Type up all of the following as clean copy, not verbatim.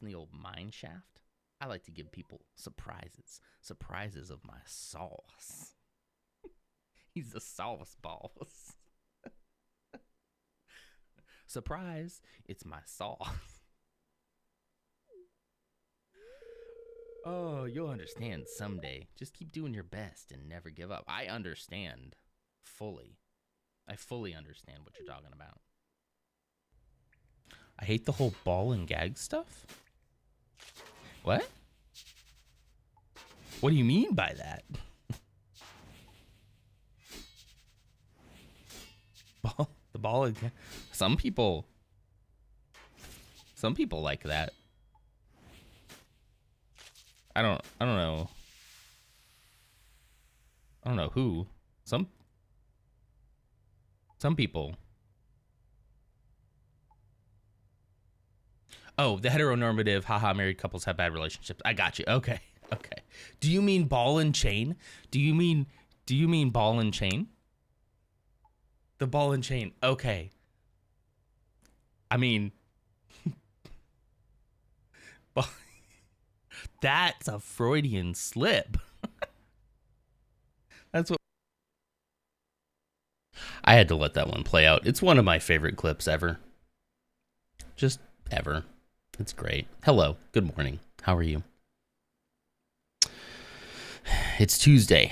the old mine shaft. I like to give people surprises of my sauce. He's the sauce boss. Surprise, it's my sauce. Oh, you'll understand someday. Just keep doing your best and never give up. I understand fully. I fully understand what you're talking about. I hate the whole ball and gag stuff. What? What do you mean by that? The ball and gag. Some people like that. I don't know. I don't know who. Some people. Oh, the heteronormative, haha, married couples have bad relationships. I got you. Okay. Do you mean ball and chain? Do you mean ball and chain? The ball and chain. Okay. I mean, that's a Freudian slip. That's what I had to let that one play out. It's one of my favorite clips ever. Just ever. It's great. Hello. Good morning. How are you? It's Tuesday,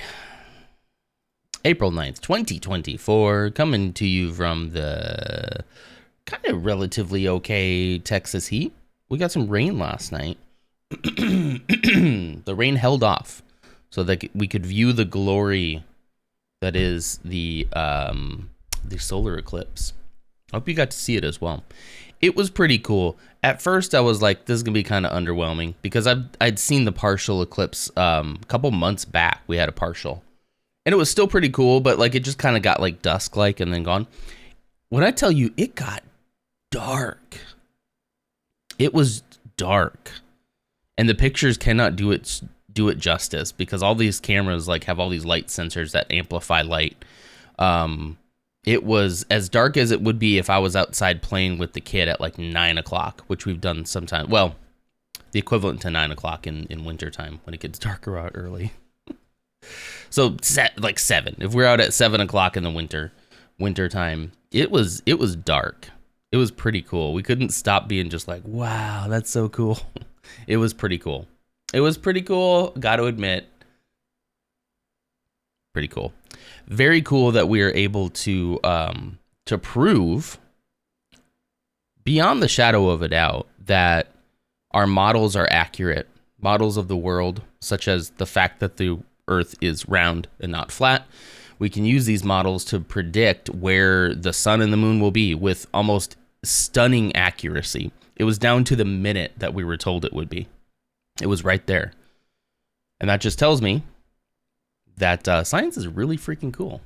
April 9th, 2024, coming to you from the kind of relatively okay Texas heat. We got some rain last night. The rain held off so that we could view the glory that is the solar eclipse. I hope you got to see it as well. It was pretty cool. At first, I was like, this is going to be kind of underwhelming because I'd seen the partial eclipse a couple months back. We had a partial. And it was still pretty cool, but like it just kind of got like dusk-like and then gone. When I tell you, it got dark. It was dark. And the pictures cannot do it justice because all these cameras like have all these light sensors that amplify light. It was as dark as it would be if I was outside playing with the kid at like 9 o'clock, which we've done sometimes. Well, the equivalent to 9 o'clock in wintertime when it gets darker out early. So like 7. If we're out at 7 o'clock in the wintertime, it was dark. It was pretty cool. We couldn't stop being just like, wow, that's so cool. It was pretty cool. Got to admit. Pretty cool. Very cool that we are able to prove beyond the shadow of a doubt that our models are accurate. Models of the world, such as the fact that the Earth is round and not flat. We can use these models to predict where the sun and the moon will be with almost stunning accuracy. It was down to the minute that we were told it would be. It was right there. And that just tells me that science is really freaking cool.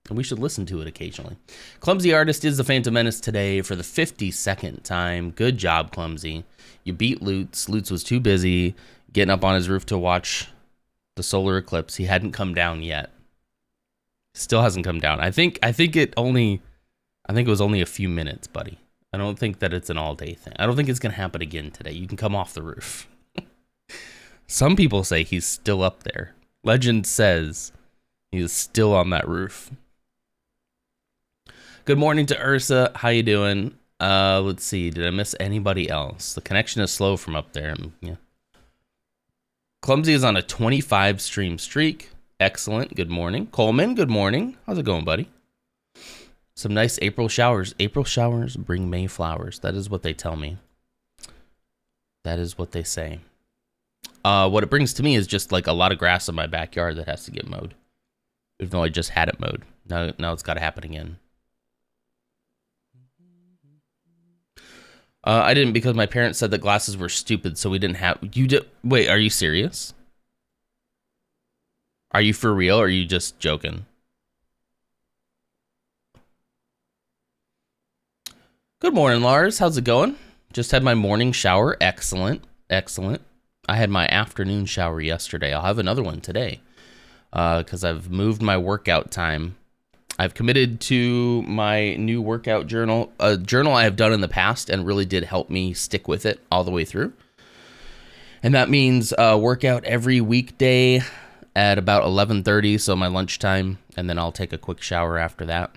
And we should listen to it occasionally. Clumsy Artist is the Phantom Menace today for the 52nd time. Good job, Clumsy. You beat Lutz. Lutz was too busy getting up on his roof to watch the solar eclipse. He hadn't come down yet. Still hasn't come down. I think it was only a few minutes, buddy. I don't think that it's an all-day thing. I don't think it's going to happen again today. You can come off the roof. Some people say he's still up there. Legend says he is still on that roof. Good morning to Ursa. How you doing? Let's see. Did I miss anybody else? The connection is slow from up there. Yeah. Clumsy is on a 25 stream streak. Excellent. Good morning. Coleman, good morning. How's it going, buddy? Some nice April showers. April showers bring May flowers. That is what they tell me. That is what they say. What it brings to me is just like a lot of grass in my backyard that has to get mowed. Even though I just had it mowed. Now it's got to happen again. I didn't because my parents said that glasses were stupid, so we didn't have... Wait, are you serious? Are you for real, or are you just joking? Good morning, Lars. How's it going? Just had my morning shower. Excellent. I had my afternoon shower yesterday. I'll have another one today because I've moved my workout time. I've committed to my new workout journal, a journal I have done in the past and really did help me stick with it all the way through. And that means workout every weekday at about 11:30, so my lunchtime, and then I'll take a quick shower after that.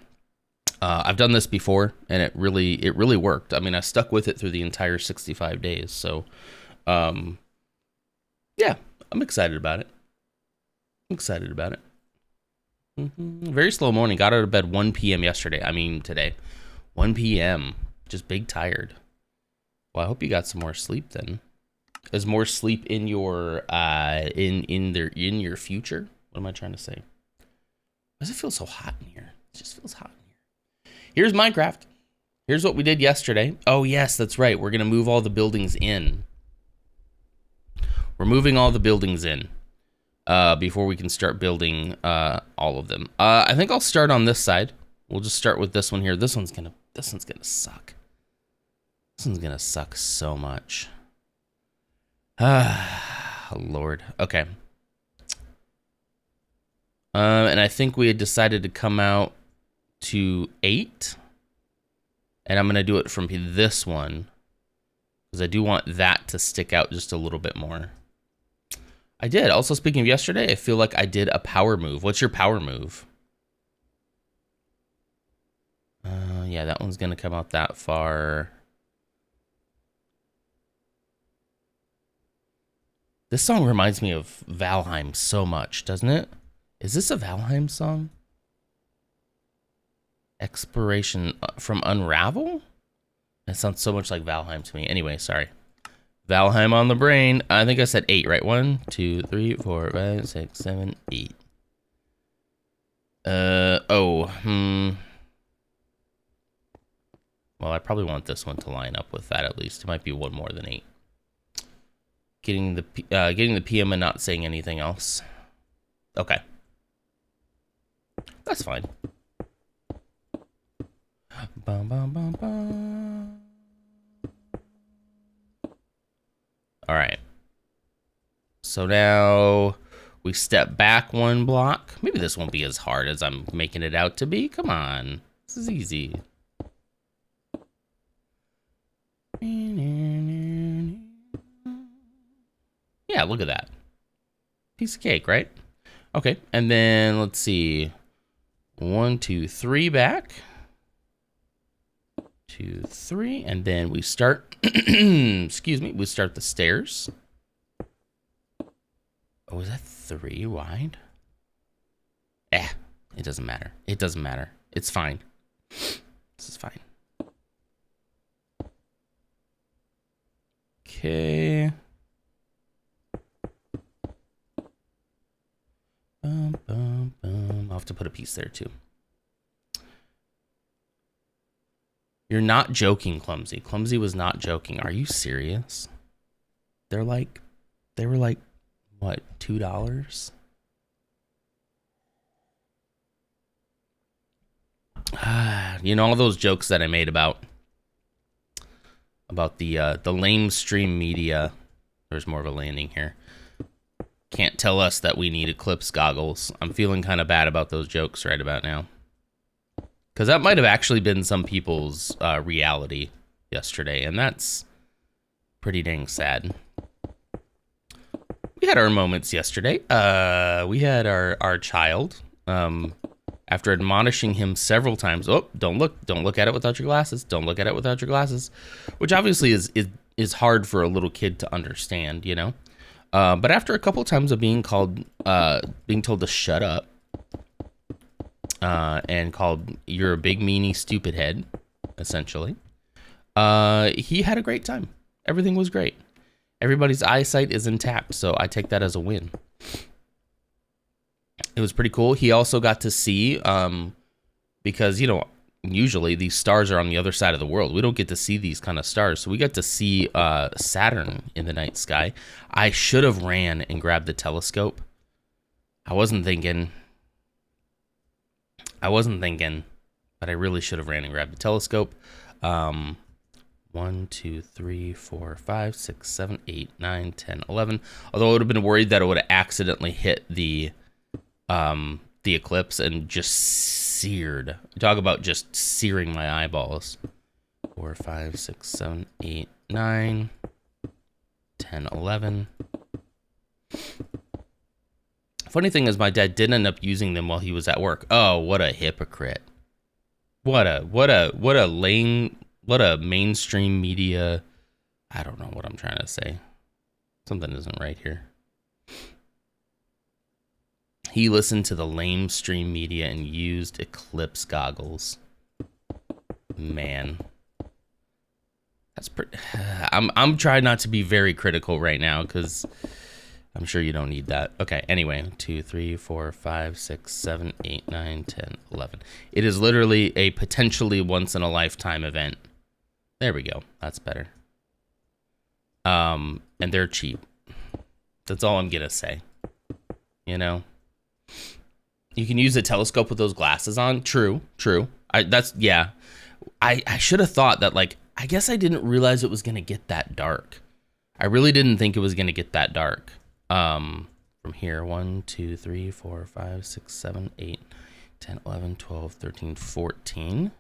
I've done this before, and it really worked. I mean, I stuck with it through the entire 65 days. So, yeah, I'm excited about it. Very slow morning. Got out of bed 1 p.m. yesterday. I mean, today. 1 p.m. Just big tired. Well, I hope you got some more sleep then. Is more sleep in your in your future? What am I trying to say? Why does it feel so hot in here? It just feels hot in here. Here's Minecraft. Here's what we did yesterday. Oh yes, that's right. We're gonna move all the buildings in. We're moving all the buildings in before we can start building all of them. I think I'll start on this side. We'll just start with this one here. This one's gonna suck. This one's gonna suck so much. Lord. Okay. And I think we had decided to come out to 8. And I'm going to do it from this one, because I do want that to stick out just a little bit more. I did. Also, speaking of yesterday, I feel like I did a power move. What's your power move? Yeah, that one's going to come out that far. This song reminds me of Valheim so much, doesn't it? Is this a Valheim song? Exploration from Unravel? That sounds so much like Valheim to me. Anyway, sorry. Valheim on the brain. I think I said 8, right? 1, 2, 3, 4, 5, 6, 7, 8. Well, I probably want this one to line up with that at least. It might be one more than 8. Getting the PM and not saying anything else. Okay. That's fine. Bum, bum, bum, bum. All right. So now we step back 1 block. Maybe this won't be as hard as I'm making it out to be. Come on. This is easy. Yeah, look at that. Piece of cake, right? Okay, and then let's see. 1, 2, 3 back. 2, 3, and then we start, excuse me, we start the stairs. Oh, is that 3 wide? It doesn't matter. It doesn't matter. It's fine. This is fine. Okay. I'll have to put a piece there too. You're not joking, Clumsy. Clumsy was not joking. Are you serious? They were like, what, $2? You know, all those jokes that I made about the lame stream media. There's more of a landing here. Can't tell us that we need Eclipse goggles. I'm feeling kind of bad about those jokes right about now. Because that might have actually been some people's reality yesterday, and that's pretty dang sad. We had our moments yesterday. We had our child, after admonishing him several times, oh, don't look at it without your glasses. Don't look at it without your glasses. Which obviously is hard for a little kid to understand, you know? But after a couple times of being told to shut up, and called, you're a big meanie stupid head, essentially, he had a great time. Everything was great. Everybody's eyesight is intact, so I take that as a win. It was pretty cool. He also got to see, because, you know, usually these stars are on the other side of the world. We don't get to see these kind of stars. So we got to see Saturn in the night sky. I should have ran and grabbed the telescope. I wasn't thinking, but I really should have ran and grabbed the telescope. 1, 2, 3, 4, 5, 6, 7, 8, 9, 10, 11. Although I would have been worried that it would have accidentally hit the eclipse and just seared. Talk about just searing my eyeballs. 4, 5, 6, 7, 8, 9. 10, 11. Funny thing is, my dad did end up using them while he was at work. Oh, what a hypocrite! What a mainstream media. I don't know what I'm trying to say. Something isn't right here. He listened to the lame stream media and used Eclipse goggles. Man, that's pretty. I'm trying not to be very critical right now because I'm sure you don't need that. Okay, anyway, 2, 3, 4, 5, 6, 7, 8, 9, 10, 11. It is literally a potentially once in a lifetime event. There we go. That's better. And they're cheap. That's all I'm gonna say. You know, you can use a telescope with those glasses on. True. I should have thought that, like, I guess I didn't realize it was gonna get that dark. I really didn't think it was gonna get that dark. From here, 1, 2, 3, 4, 5, 6, 7, 8, 10, 11, 12, 13, 14.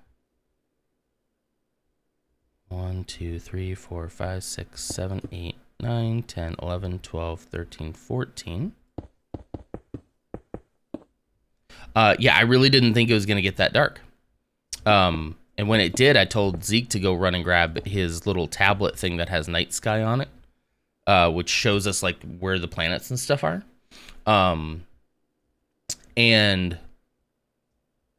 1, 2, 3, 4, 5, 6, 7, 8, 9, 10, 11, 12, 13, 14. Yeah, I really didn't think it was going to get that dark. And when it did, I told Zeke to go run and grab his little tablet thing that has night sky on it. Which shows us like where the planets and stuff are. And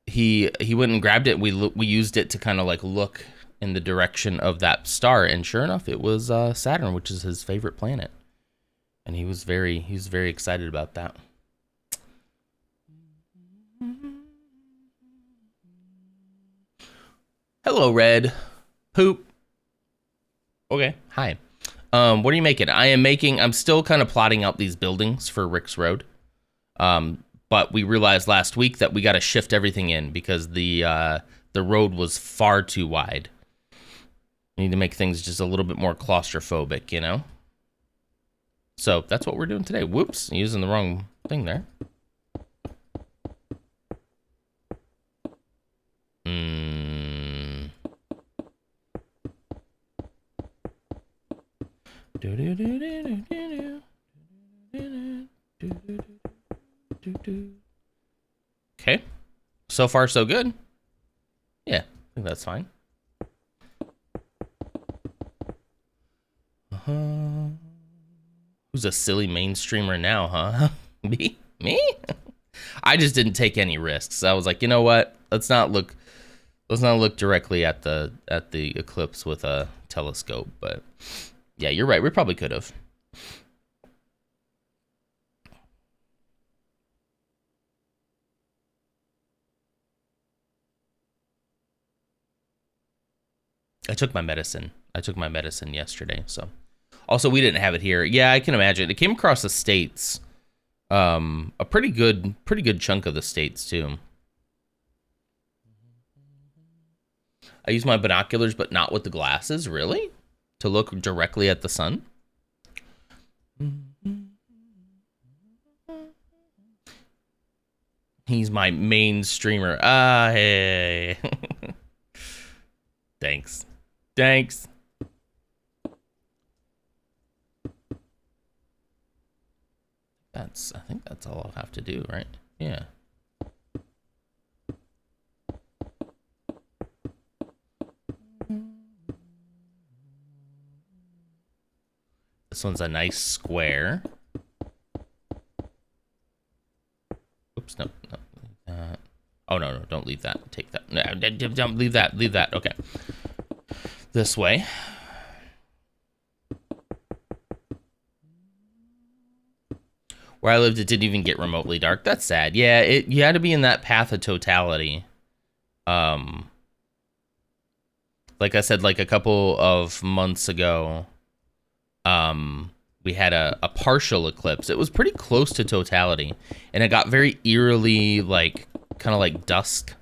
he went and grabbed it. We used it to kind of like look in the direction of that star, and sure enough, it was Saturn, which is his favorite planet. And he was very excited about that. Hello, Red. Poop. Okay, hi. What are you making? I'm still kind of plotting out these buildings for Rix Road. But we realized last week that we got to shift everything in because the road was far too wide. We need to make things just a little bit more claustrophobic, you know? So that's what we're doing today. Whoops, using the wrong thing there. Okay. So far, so good. Yeah, I think that's fine. Who's a silly mainstreamer now, huh? Me? I just didn't take any risks. I was like, you know what? Let's not look directly at the eclipse with a telescope. But yeah, you're right. We probably could have. I took my medicine yesterday, so. Also, we didn't have it here. Yeah, I can imagine. It came across the states. A pretty good chunk of the states too. I use my binoculars, but not with the glasses, really? To look directly at the sun? He's my main streamer. Hey. Thanks. I think that's all I'll have to do, right? Yeah. This one's a nice square. Oops, no. Oh, no, don't leave that. Take that. No, don't leave that. Okay. This way. Where I lived, it didn't even get remotely dark. That's sad. Yeah, you had to be in that path of totality. Like I said, like a couple of months ago, we had a partial eclipse. It was pretty close to totality, and it got very eerily, like, kind of like dusk-esque.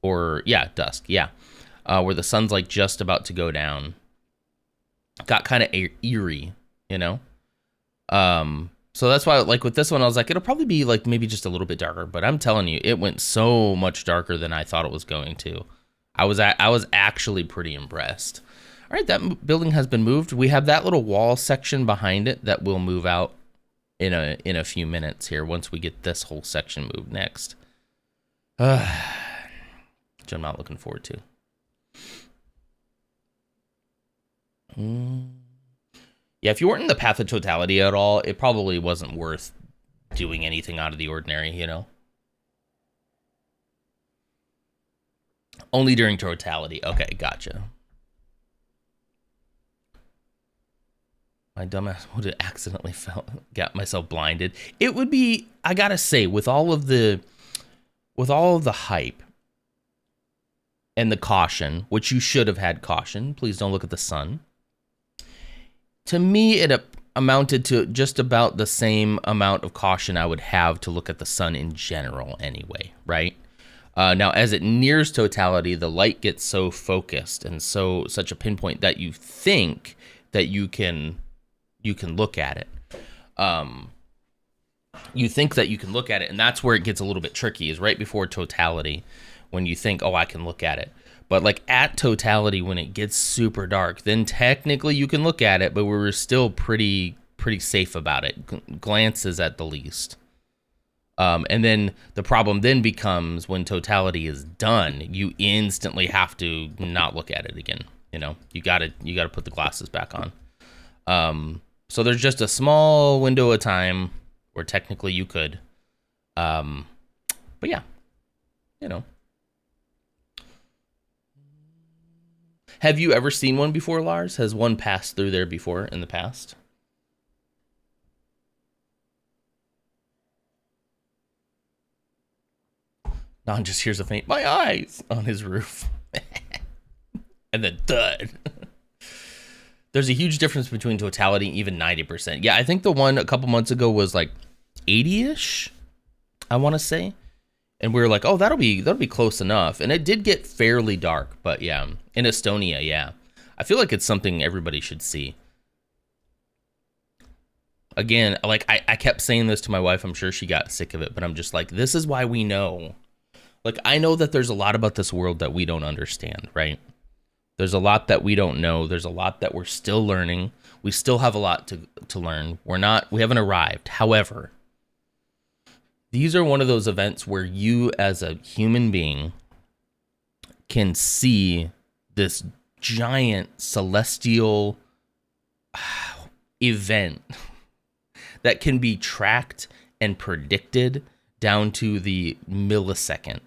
Or, yeah, dusk, yeah. Where the sun's, like, just about to go down. Got kind of eerie, you know? So that's why, like, with this one, I was like, it'll probably be, like, maybe just a little bit darker. But I'm telling you, it went so much darker than I thought it was going to. I was actually pretty impressed. All right, that building has been moved. We have that little wall section behind it that will move out in a few minutes here once we get this whole section moved next. Which I'm not looking forward to. Yeah, if you weren't in the path of totality at all, it probably wasn't worth doing anything out of the ordinary, you know? Only during totality. Okay, gotcha. My dumbass would have accidentally got myself blinded. It would be, I gotta say, with all of the hype and the caution, which you should have had caution. Please don't look at the sun. To me, it amounted to just about the same amount of caution I would have to look at the sun in general anyway, right? Now, as it nears totality, the light gets so focused and such a pinpoint that you think that you can look at it. You think that you can look at it, and that's where it gets a little bit tricky, is right before totality, when you think, oh, I can look at it. But like at totality, when it gets super dark, then technically you can look at it, but we were still pretty safe about it. Glances at the least. And then the problem then becomes when totality is done, you instantly have to not look at it again. You know, you gotta put the glasses back on. So there's just a small window of time where technically you could. But yeah, you know. Have you ever seen one before, Lars? Has one passed through there before in the past? Don just hears a faint, my eyes, on his roof. And then thud. There's a huge difference between totality and even 90%. Yeah, I think the one a couple months ago was like 80-ish, I want to say. And we were like, oh, that'll be close enough. And it did get fairly dark, but yeah, in Estonia, yeah. I feel like it's something everybody should see. Again, like I kept saying this to my wife. I'm sure she got sick of it, but I'm just like, this is why we know. Like, I know that there's a lot about this world that we don't understand, right? There's a lot that we don't know. There's a lot that we're still learning. We still have a lot to learn. We haven't arrived. However, these are one of those events where you as a human being can see this giant celestial event that can be tracked and predicted down to the millisecond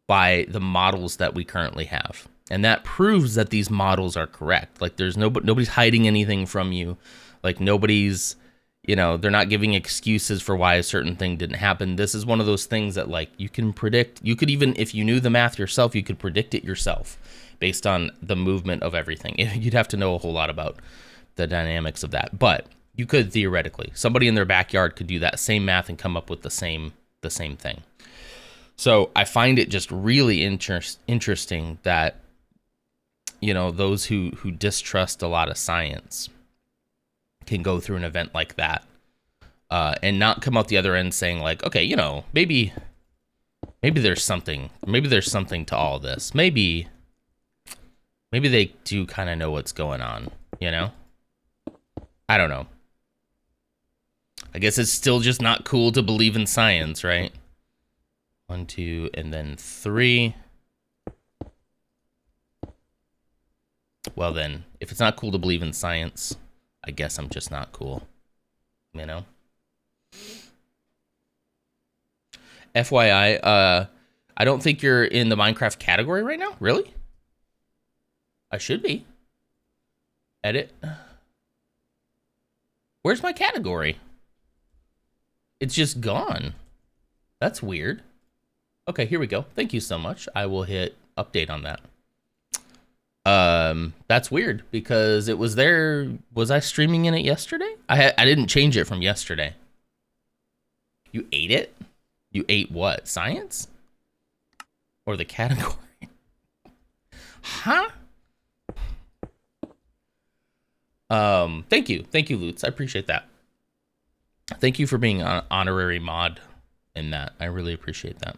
by the models that we currently have. And that proves that these models are correct. Like, there's nobody's hiding anything from you. Like, nobody's, they're not giving excuses for why a certain thing didn't happen. This is one of those things that, like, you can predict. You could even, if you knew the math yourself, you could predict it yourself based on the movement of everything. You'd have to know a whole lot about the dynamics of that. But you could theoretically. Somebody in their backyard could do that same math and come up with the same thing. So I find it just really interesting that, those who distrust a lot of science can go through an event like that and not come out the other end saying, like, okay, maybe there's something to all this. Maybe they do kind of know what's going on, I don't know. I guess it's still just not cool to believe in science, right? 1, 2, and then 3. Well then, if it's not cool to believe in science, I guess I'm just not cool, FYI, I don't think you're in the Minecraft category right now. Really? I should be. Edit. Where's my category? It's just gone. That's weird. Okay, here we go. Thank you so much. I will hit update on that. That's weird because it was there. Was I streaming in it yesterday? I didn't change it from yesterday. You ate it? You ate what? Science? Or the category? Huh? Thank you, Lutz. I appreciate that. Thank you for being an honorary mod in that. I really appreciate that.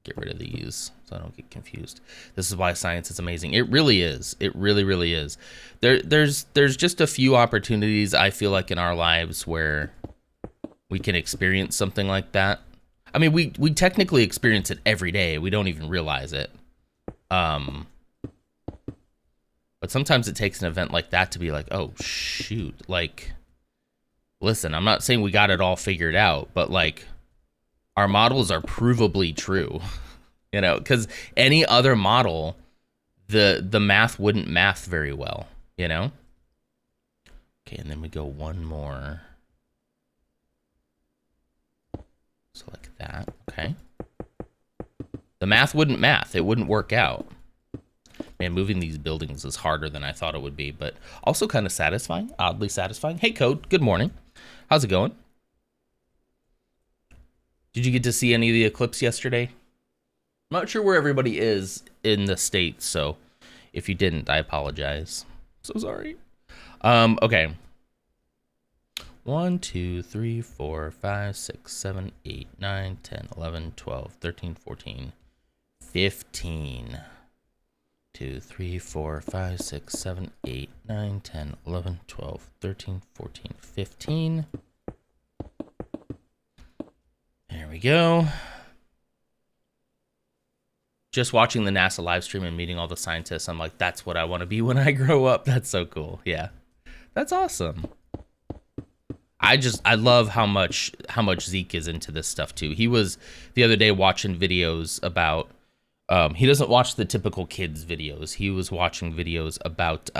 get rid of these so I don't get confused. This is why science is amazing. It really is. It really, really is. There's just a few opportunities I feel like in our lives where we can experience something like that. I mean, we technically experience it every day. We don't even realize it. But sometimes it takes an event like that to be like, oh shoot, like, listen, I'm not saying we got it all figured out, but like, our models are provably true, you know, because any other model, the math wouldn't math very well, you know? Okay, and then we go one more. So like that, okay. The math wouldn't math, it wouldn't work out. Man, moving these buildings is harder than I thought it would be, but also kind of satisfying, oddly satisfying. Hey, Code, good morning. How's it going? Did you get to see any of the eclipse yesterday? I'm not sure where everybody is in the States, so if you didn't, I apologize. So sorry. Okay. 1, 2, 3, 4, 5, 6, 7, 8, 9, 10, 11, 12, 13, 14, 15. 2, 3, 4, 5, 6, 7, 8, 9, 10, 11, 12, 13, 14, 15. There we go. Just watching the NASA live stream and meeting all the scientists, I'm like, that's what I want to be when I grow up. That's so cool. Yeah, that's awesome. I love how much Zeke is into this stuff too. He was the other day watching videos about, he doesn't watch the typical kids videos. He was watching videos about,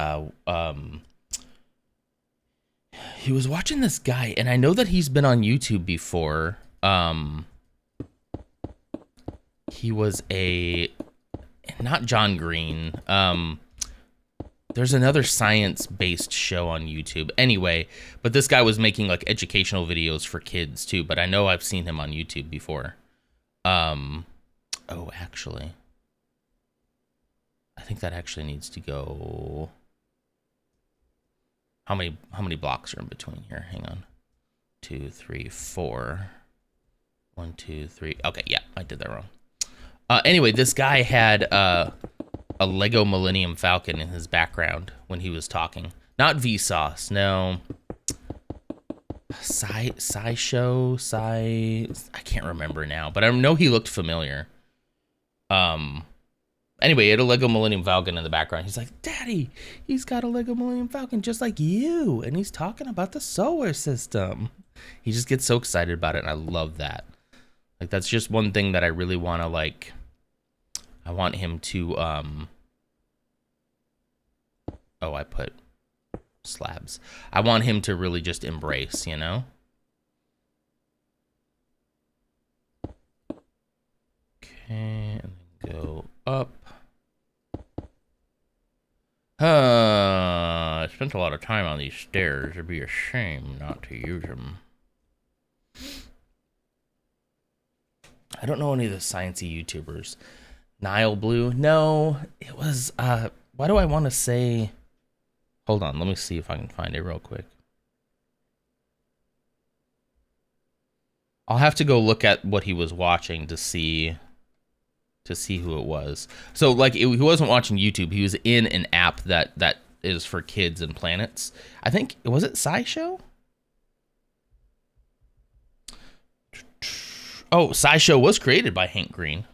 he was watching this guy, and I know that he's been on YouTube before. He was not John Green. There's another science-based show on YouTube. Anyway, but this guy was making like educational videos for kids too, but I know I've seen him on YouTube before. Oh, actually, I think that actually needs to go. How many blocks are in between here? Hang on. 2, 3, 4. 1, 2, 3. Okay, yeah, I did that wrong. Anyway, this guy had a Lego Millennium Falcon in his background when he was talking. Not Vsauce, no. I can't remember now, but I know he looked familiar. Anyway, he had a Lego Millennium Falcon in the background. He's like, Daddy, he's got a Lego Millennium Falcon just like you, and he's talking about the solar system. He just gets so excited about it, and I love that. Like, that's just one thing that I really want to, like, I want him to, oh, I put slabs. I want him to really just embrace, you know? Okay, and then go up. I spent a lot of time on these stairs. It'd be a shame not to use them. I don't know any of the sciencey YouTubers. Nile Blue? No, it was, why do I want to say, hold on, let me see if I can find it real quick. I'll have to go look at what he was watching to see who it was. So, like, he wasn't watching YouTube. He was in an app that is for kids and planets. I think, was it SciShow? Oh, SciShow was created by Hank Green.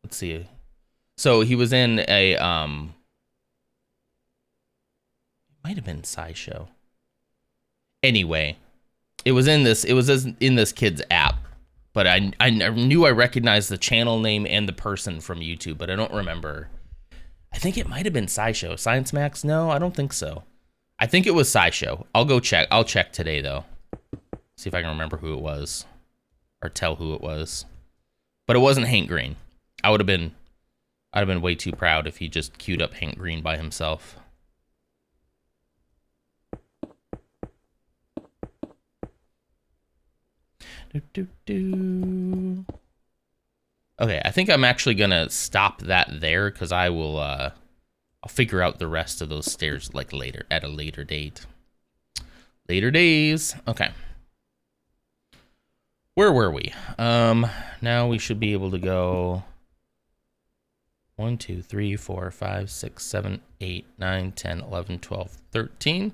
Let's see. So he was in a might have been SciShow. Anyway, it was in this kid's app, but I knew I recognized the channel name and the person from YouTube, but I don't remember. I think it might have been SciShow. Science Max? No, I don't think so. I think it was SciShow. I'll go check. I'll check today though. See if I can remember who it was or tell who it was. But it wasn't Hank Green. I'd have been way too proud if he just queued up Hank Green by himself. Okay, I think I'm actually gonna stop that there because I will I'll figure out the rest of those stairs like later at a later date. Later days. Okay. Where were we? Now we should be able to go 1, 2, 3, 4, 5, 6, 7, 8, 9, 10, 11, 12, 13.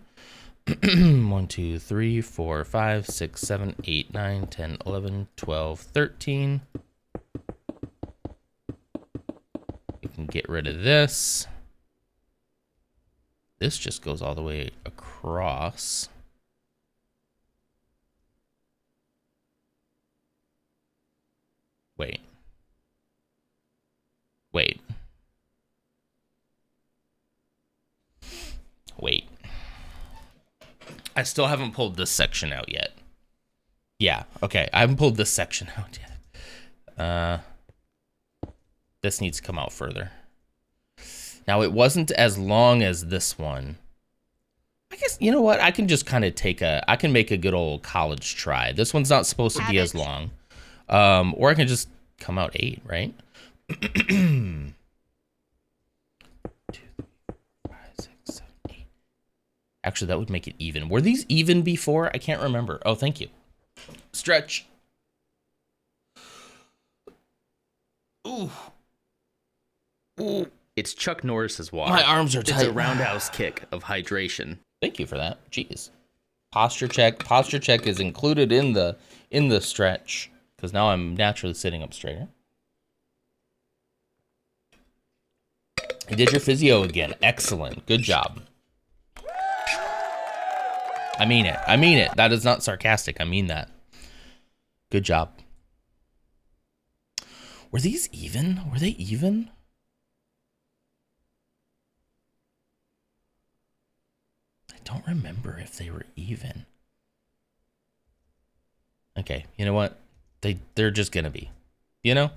1, 2, 3, 4, 5, 6, 7, 8, 9, 10, 11, 12, 13. You can get rid of this. This just goes all the way across. Wait. Wait. Wait. I still haven't pulled this section out yet. Yeah, okay. I haven't pulled this section out yet. This needs to come out further. Now, it wasn't as long as this one. I guess, you know what? I can just kind of I can make a good old college try. This one's not supposed to be as long. Or I can just come out 8, right? 2, 3, 4, 5, 6, 7, 8. Actually, that would make it even. Were these even before? I can't remember. Oh, thank you. Stretch. Ooh. Ooh. It's Chuck Norris's water. My arms are tight. It's a roundhouse kick of hydration. Thank you for that. Jeez. Posture check. Posture check is included in the stretch because now I'm naturally sitting up straighter. You did your physio again. Excellent. Good job. I mean it. I mean it. That is not sarcastic. I mean that. Good job. Were these even? Were they even? I don't remember if they were even. Okay, you know what? They're just gonna be. You know?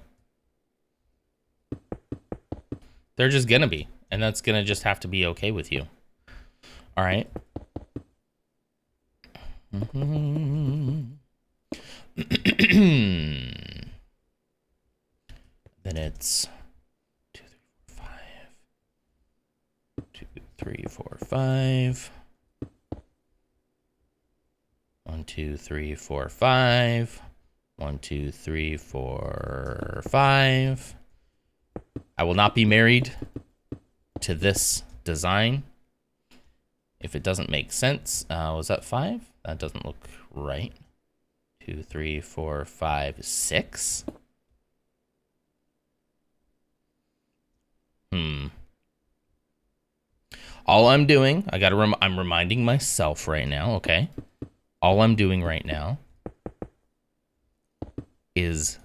They're just gonna be. And that's gonna just have to be okay with you. Alright. Then it's 2, 3, 4, 5. 1, 2, 3, 4, 5. 1, 2, 3, 4, 5. I will not be married to this design if it doesn't make sense. Was that 5? That doesn't look right. 2, 3, 4, 5, 6. All I'm doing, I'm reminding myself right now, okay? All I'm doing right now is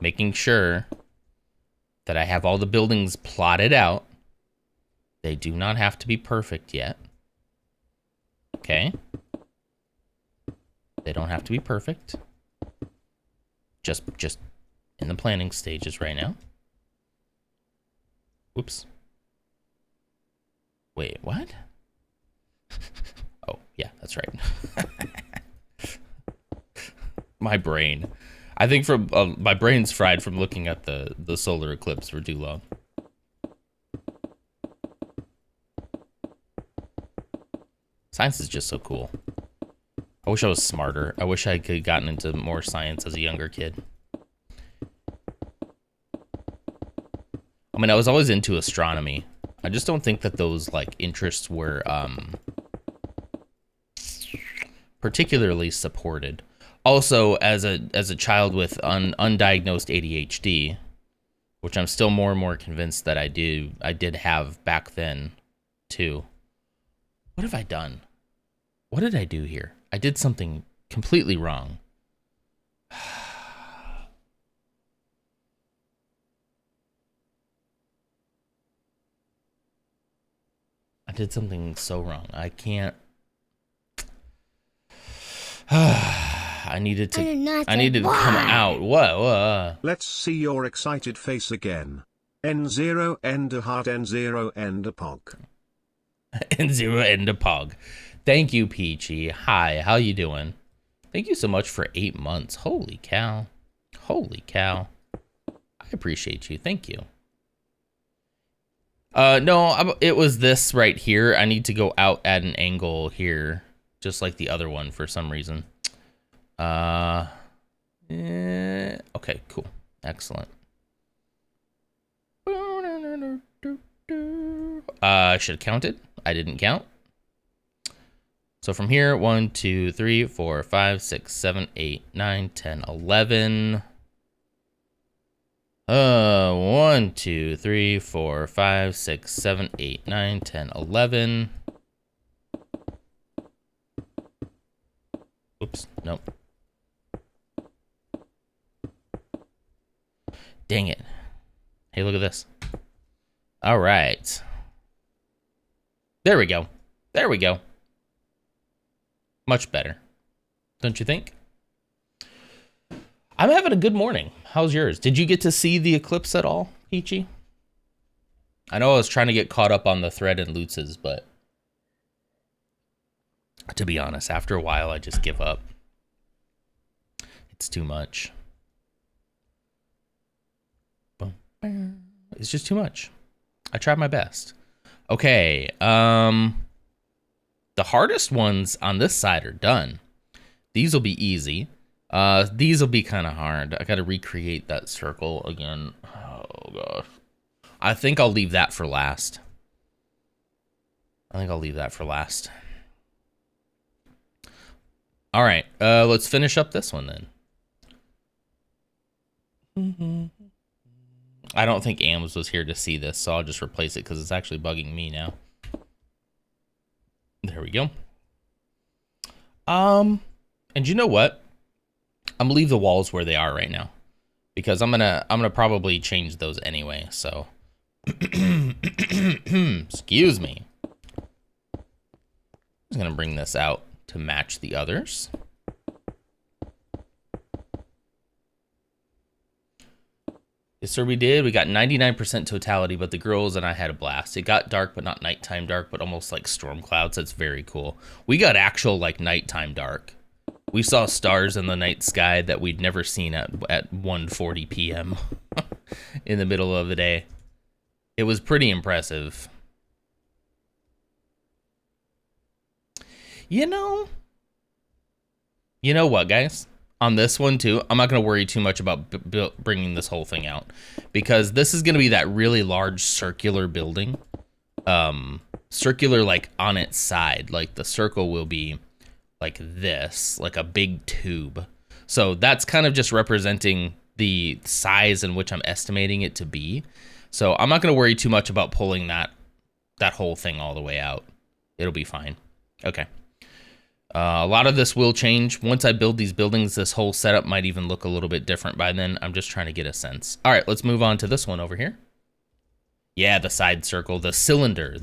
making sure that I have all the buildings plotted out. They do not have to be perfect yet. Okay? They don't have to be perfect. Just in the planning stages right now. Whoops. Wait, what? Oh, yeah, that's right. My brain. I think my brain's fried from looking at the solar eclipse for too long. Science is just so cool. I wish I was smarter. I wish I could have gotten into more science as a younger kid. I mean, I was always into astronomy. I just don't think that those like interests were particularly supported. Also, as a child with undiagnosed ADHD, which I'm still more and more convinced that I did have back then, too. What have I done? What did I do here? I did something completely wrong. I did something so wrong. I can't. I needed to come out. Whoa. Let's see your excited face again. N0 end a heart, N0 end a pog. N0 end a pog. Thank you, Peachy. Hi, how you doing? Thank you so much for 8 months. Holy cow. Holy cow. I appreciate you. Thank you. No, it was this right here. I need to go out at an angle here, just like the other one for some reason. Okay, cool. Excellent. I should have counted. I didn't count. So from here, 1, 2, 3, 4, 5, 6, 7, 8, 9, 10, 11. 1, 2, 3, 4, 5, 6, 7, 8, 9, 10, 11. Oops, nope. Dang it. Hey, look at this. All right. There we go. There we go. Much better. Don't you think? I'm having a good morning. How's yours? Did you get to see the eclipse at all, Peachy? I know I was trying to get caught up on the thread and Lutz's, but to be honest, after a while, I just give up. It's too much. It's just too much. I tried my best. Okay, the hardest ones on this side are done. These will be easy. These will be kind of hard. I got to recreate that circle again. Oh, gosh. I think I'll leave that for last. All right, let's finish up this one then. I don't think Ams was here to see this, so I'll just replace it because it's actually bugging me now. There we go. And you know what? I'm gonna leave the walls where they are right now because I'm gonna probably change those anyway. So, excuse me. I'm just gonna bring this out to match the others. Yes, sir, we did. We got 99% totality, but the girls and I had a blast. It got dark, but not nighttime dark, but almost like storm clouds. That's very cool. We got actual like nighttime dark. We saw stars in the night sky that we'd never seen at 1:40 p.m. in the middle of the day. It was pretty impressive. You know what, guys? On this one too, I'm not going to worry too much about bringing this whole thing out because this is going to be that really large circular building. Circular like on its side, like the circle will be like this, like a big tube. So that's kind of just representing the size in which I'm estimating it to be. So I'm not going to worry too much about pulling that whole thing all the way out. It'll be fine. Okay. A lot of this will change. Once I build these buildings, this whole setup might even look a little bit different by then. I'm just trying to get a sense. All right, let's move on to this one over here. Yeah, the side circle, the cylinder.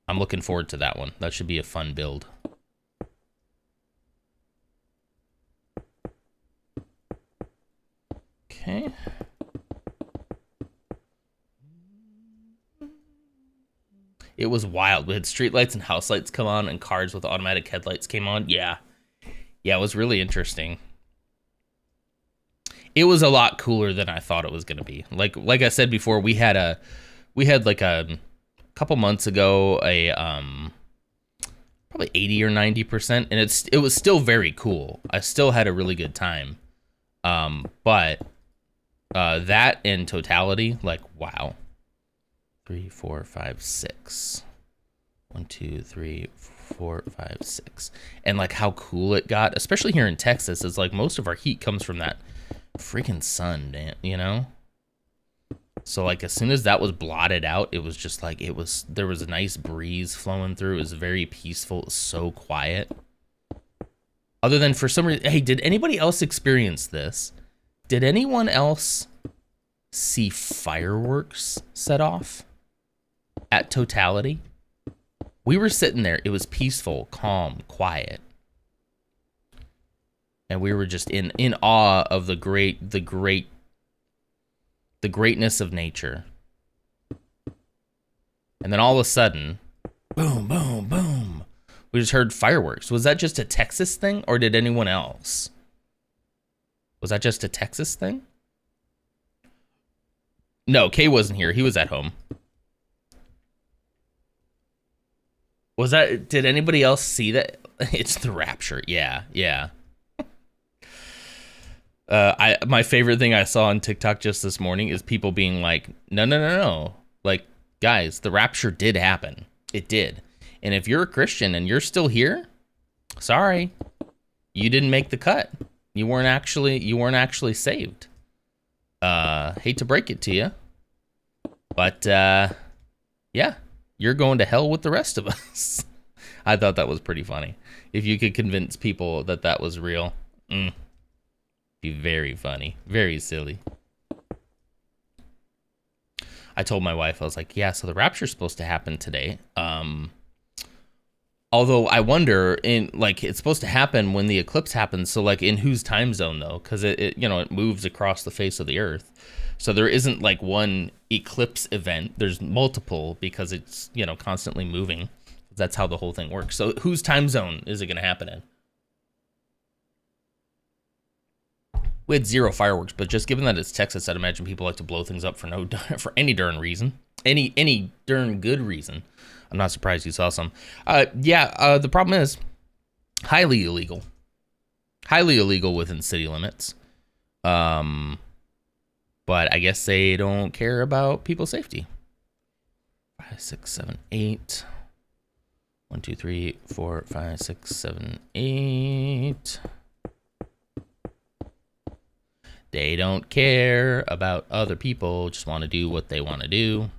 I'm looking forward to that one. That should be a fun build. Okay. It was wild. We had streetlights and house lights come on and cars with automatic headlights came on. Yeah, it was really interesting. It was a lot cooler than I thought it was going to be. Like I said before, we had like a couple months ago probably 80 or 90%, and it was still very cool. I still had a really good time. But that in totality, like wow. 3, 4, 5, 6. 1, 2, 3, 4, 5, 6. And like how cool it got, especially here in Texas, is like most of our heat comes from that freaking sun, you know? So like as soon as that was blotted out, it was just like there was a nice breeze flowing through. It was very peaceful. It was so quiet. Other than for some reason, hey, did anybody else experience this? Did anyone else see fireworks set off at totality? We were sitting there. It was peaceful, calm, quiet. And we were just in awe of the greatness of nature. And then all of a sudden, boom, boom, boom. We just heard fireworks. Was that just a Texas thing, or did anyone else? Was that just a Texas thing? No, Kay wasn't here. He was at home. Did anybody else see that? It's the rapture. Yeah, yeah. My favorite thing I saw on TikTok just this morning is people being like, no. Like, guys, the rapture did happen. It did. And if you're a Christian and you're still here, sorry, you didn't make the cut. You weren't actually saved. Hate to break it to you, but yeah, you're going to hell with the rest of us. I thought that was pretty funny. If you could convince people that was real, be very funny, very silly. I told my wife, I was like, yeah, so the rapture's supposed to happen today. Although I wonder, it's supposed to happen when the eclipse happens. So like in whose time zone though? Because it moves across the face of the earth. So there isn't like one eclipse event. There's multiple because it's, constantly moving. That's how the whole thing works. So whose time zone is it going to happen in? We had 0 fireworks, but just given that it's Texas, I'd imagine people like to blow things up for any darn reason, any darn good reason. I'm not surprised you saw some. The problem is highly illegal within city limits. But I guess they don't care about people's safety. 5, 6, 7, 8. 1, 2, 3, 4, 5, 6, 7, 8. They don't care about other people, just want to do what they want to do.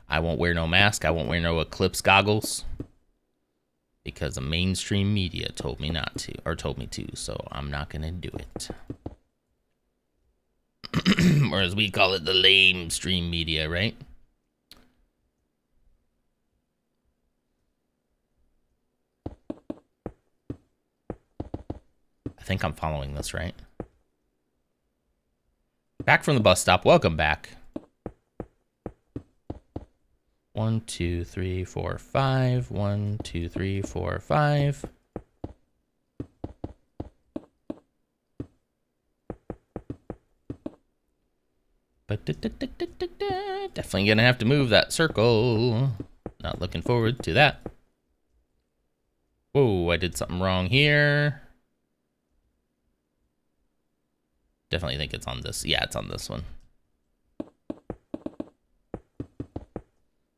I won't wear no mask. I won't wear no eclipse goggles because the mainstream media told me not to, or told me to, so I'm not going to do it. Or as we call it, the lame stream media, right? I think I'm following this, right? Back from the bus stop. Welcome back. 1, 2, 3, 4, 5. 1, 2, 3, 4, 5. But definitely gonna have to move that circle. Not looking forward to that. Whoa, I did something wrong here. Definitely think it's on this. Yeah, it's on this one.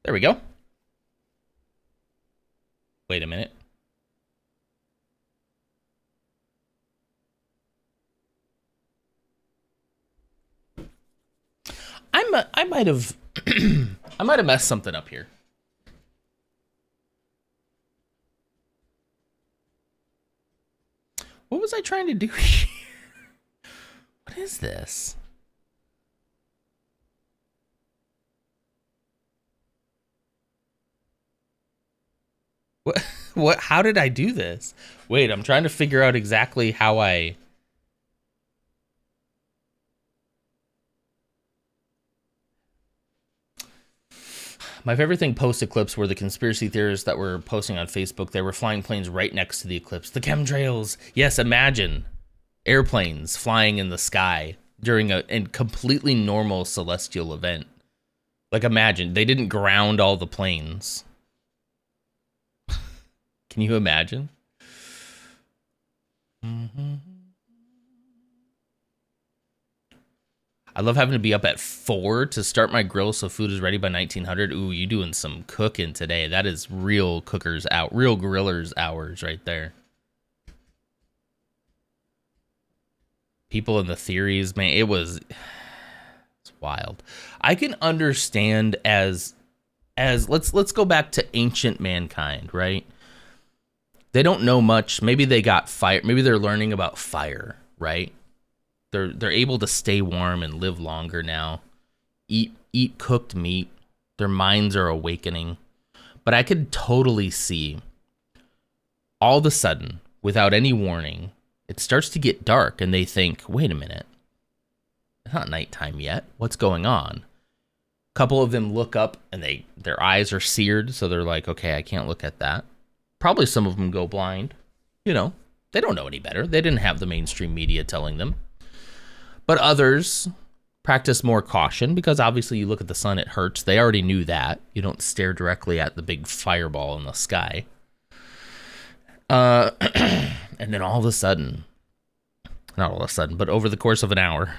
There we go. Wait a minute. I might have I might have messed something up here. What was I trying to do here? What is this? What how did I do this? Wait, I'm trying to figure out exactly how I My favorite thing post-eclipse were the conspiracy theorists that were posting on Facebook. They were flying planes right next to the eclipse. The chemtrails. Yes, imagine airplanes flying in the sky during a completely normal celestial event. Like, imagine. They didn't ground all the planes. Can you imagine? Mm-hmm. I love having to be up at 4 to start my grill so food is ready by 1900. Ooh, you doing some cooking today. That is real cookers out, real grillers hours right there. People in the theories, man, it's wild. I can understand as let's go back to ancient mankind, right? They don't know much. Maybe they got fire. Maybe they're learning about fire, right? They're able to stay warm and live longer now. Eat cooked meat. Their minds are awakening. But I could totally see all of a sudden, without any warning, it starts to get dark and they think, wait a minute. It's not nighttime yet. What's going on? A couple of them look up and their eyes are seared, so they're like, okay, I can't look at that. Probably some of them go blind. They don't know any better. They didn't have the mainstream media telling them. But others practice more caution because obviously you look at the sun, it hurts. They already knew that. You don't stare directly at the big fireball in the sky. Uh, and then all of a sudden, not all of a sudden, but over the course of an hour,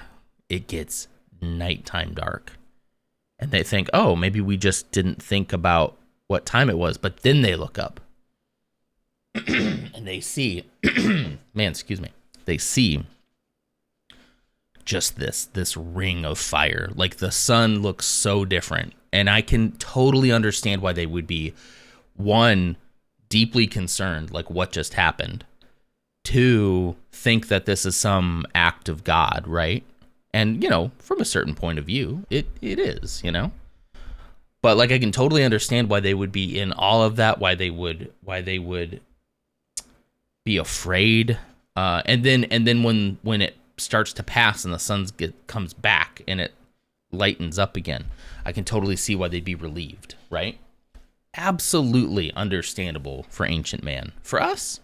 it gets nighttime dark. And they think, oh, maybe we just didn't think about what time it was. But then they look up and they see, man, excuse me. They see just this ring of fire. Like the sun looks so different. And I can totally understand why they would be, one, deeply concerned, like what just happened. Two, think that this is some act of God, right? And, you know, from a certain point of view, it is, you know? But like I can totally understand why they would be in all of that, why they would be afraid. And then when it starts to pass and the sun comes back and it lightens up again, I can totally see why they'd be relieved, right? Absolutely understandable for ancient man. For us,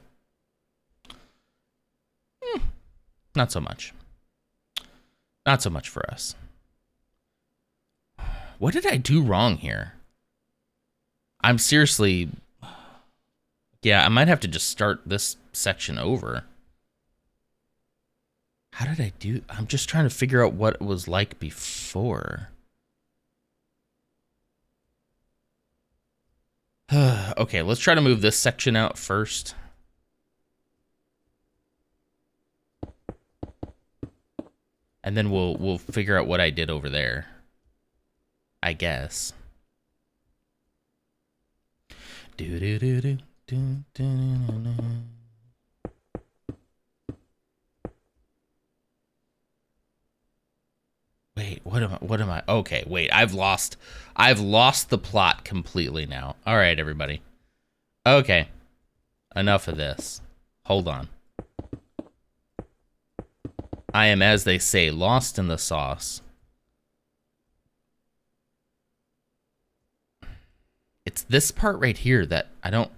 not so much. Not so much for us. What did I do wrong here? I'm seriously... Yeah, I might have to just start this section over. How did I do... I'm just trying to figure out what it was like before. Okay, let's try to move this section out first. And then we'll figure out what I did over there, I guess. Wait, what am I? Okay, wait. I've lost the plot completely now. All right, everybody. Okay. Enough of this. Hold on. I am, as they say, lost in the sauce. It's this part right here that I don't...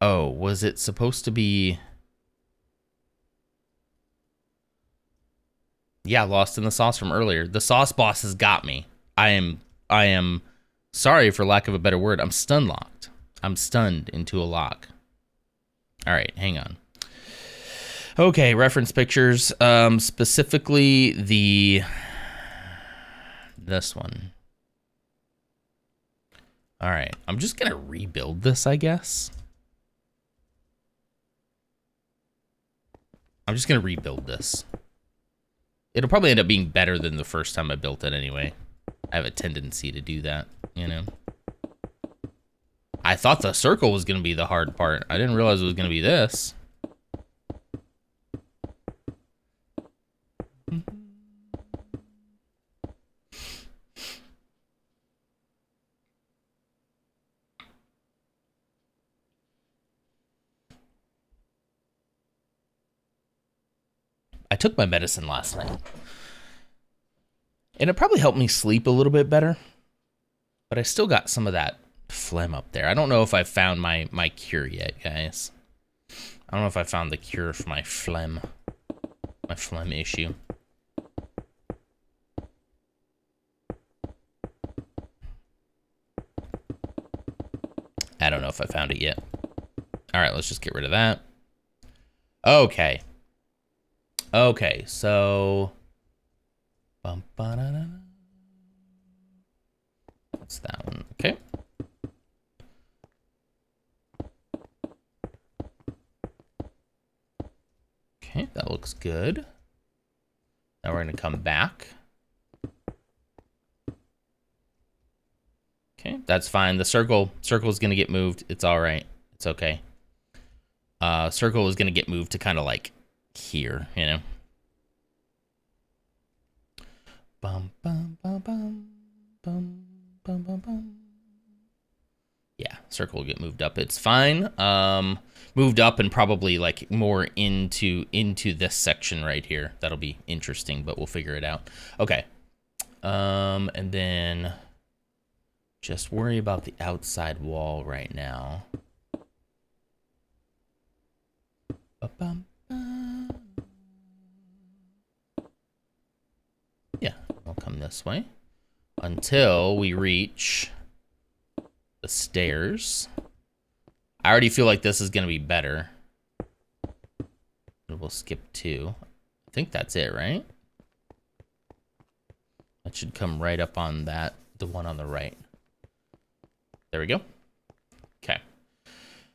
Oh, was it supposed to be... Yeah, lost in the sauce from earlier. The sauce boss has got me. I am sorry for lack of a better word. I'm stun locked. I'm stunned into a lock. All right, hang on. Okay, reference pictures. Specifically this one. All right, I'm just gonna rebuild this, I guess. I'm just gonna rebuild this. It'll probably end up being better than the first time I built it anyway. I have a tendency to do that, you know. I thought the circle was gonna be the hard part. I didn't realize it was gonna be this. I took my medicine last night. And it probably helped me sleep a little bit better. But I still got some of that phlegm up there. I don't know if I found my cure yet, guys. I don't know if I found the cure for my phlegm issue. I don't know if I found it yet. All right, let's just get rid of that. Okay. Okay, so... That's that one. Okay. Okay, that looks good. Now we're going to come back. Okay, that's fine. The circle is going to get moved. It's all right. It's okay. Circle is going to get moved to kind of like here, you know. Bum, bum, bum, bum, bum, bum, bum, bum. Yeah, circle will get moved up. It's fine. Moved up and probably like more into this section right here. That'll be interesting, but we'll figure it out. Okay. And then just worry about the outside wall right now. Ba-bum. Yeah, we'll come this way until we reach stairs. I already feel like this is going to be better. We'll skip 2. I think that's it, right? That should come right up on that, the one on the right. There we go. Okay.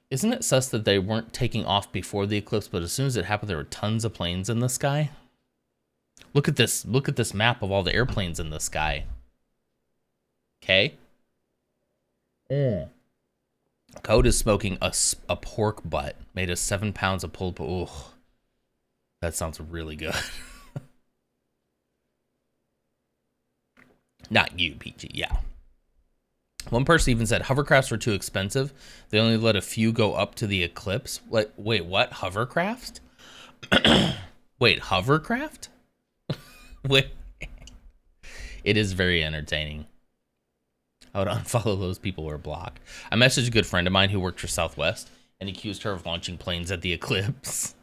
Isn't it sus that they weren't taking off before the eclipse, but as soon as it happened, there were tons of planes in the sky? Look at this. Look at this map of all the airplanes in the sky. Okay. Code is smoking a pork butt made of 7 pounds of pulled pork. Ooh, that sounds really good. Not you, PG. Yeah. One person even said hovercrafts were too expensive. They only let a few go up to the eclipse. Wait, what? Hovercraft? Wait, hovercraft? Wait. It is very entertaining. I would unfollow those people or block. I messaged a good friend of mine who worked for Southwest and accused her of launching planes at the eclipse.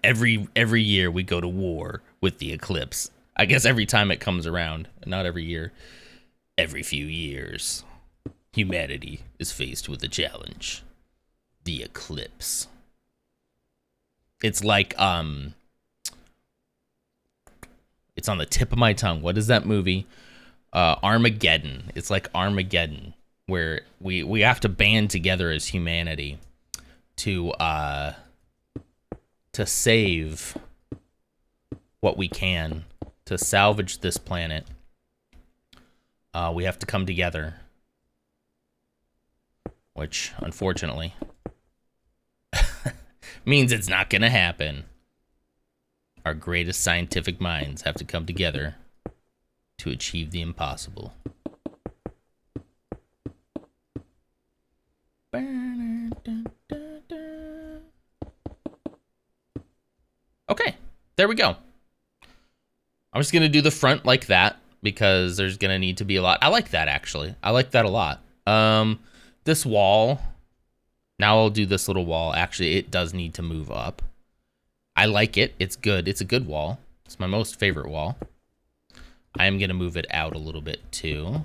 Every year we go to war with the eclipse. I guess every time it comes around. Not every year. Every few years. Humanity is faced with a challenge. The eclipse. It's like, it's on the tip of my tongue. What is that movie? Armageddon. It's like Armageddon, where we have to band together as humanity to save what we can, to salvage this planet. We have to come together, which unfortunately means it's not gonna happen. Our greatest scientific minds have to come together to achieve the impossible. Okay, there we go. I'm just gonna do the front like that because there's gonna need to be a lot. I like that actually. I like that a lot. This wall. Now I'll do this little wall. Actually, it does need to move up. I like it. It's good. It's a good wall. It's my most favorite wall. I am gonna move it out a little bit too.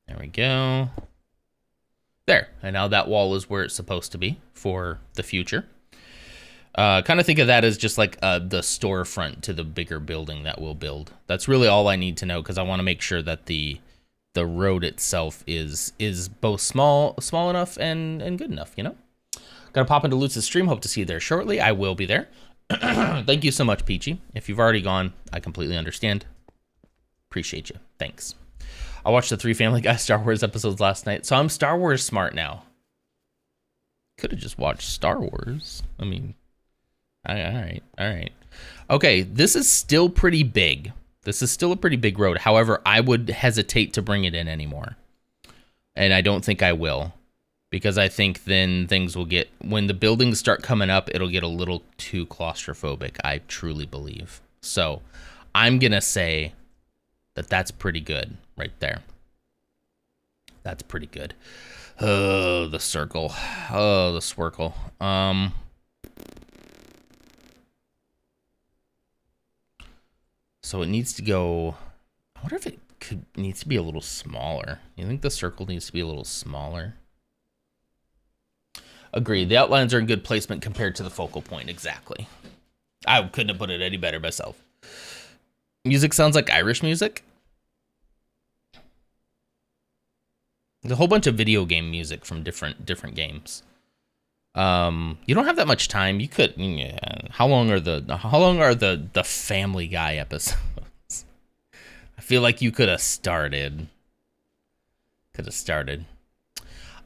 There we go. There, and now that wall is where it's supposed to be for the future. Kind of think of that as just like the storefront to the bigger building that we'll build. That's really all I need to know because I want to make sure that the road itself is both small enough and good enough, you know? Gotta pop into Lutz's stream. Hope to see you there shortly. I will be there. Thank you so much, Peachy. If you've already gone, I completely understand. Appreciate you. Thanks. I watched the 3 Family Guy Star Wars episodes last night, so I'm Star Wars smart now. Could have just watched Star Wars. I mean, all right. Okay, this is still pretty big. This is still a pretty big road. However, I would hesitate to bring it in anymore. And I don't think I will. Because I think then things will get, when the buildings start coming up, it'll get a little too claustrophobic, I truly believe. So I'm going to say that that's pretty good right there. That's pretty good. Oh, the circle. Oh, the swirkle. So it needs to go, I wonder if it needs to be a little smaller. You think the circle needs to be a little smaller? Agreed. The outlines are in good placement compared to the focal point. Exactly. I couldn't have put it any better myself. Music sounds like Irish music. There's a whole bunch of video game music from different games. You don't have that much time. You could. Yeah. How long are the Family Guy episodes? I feel like you could have started.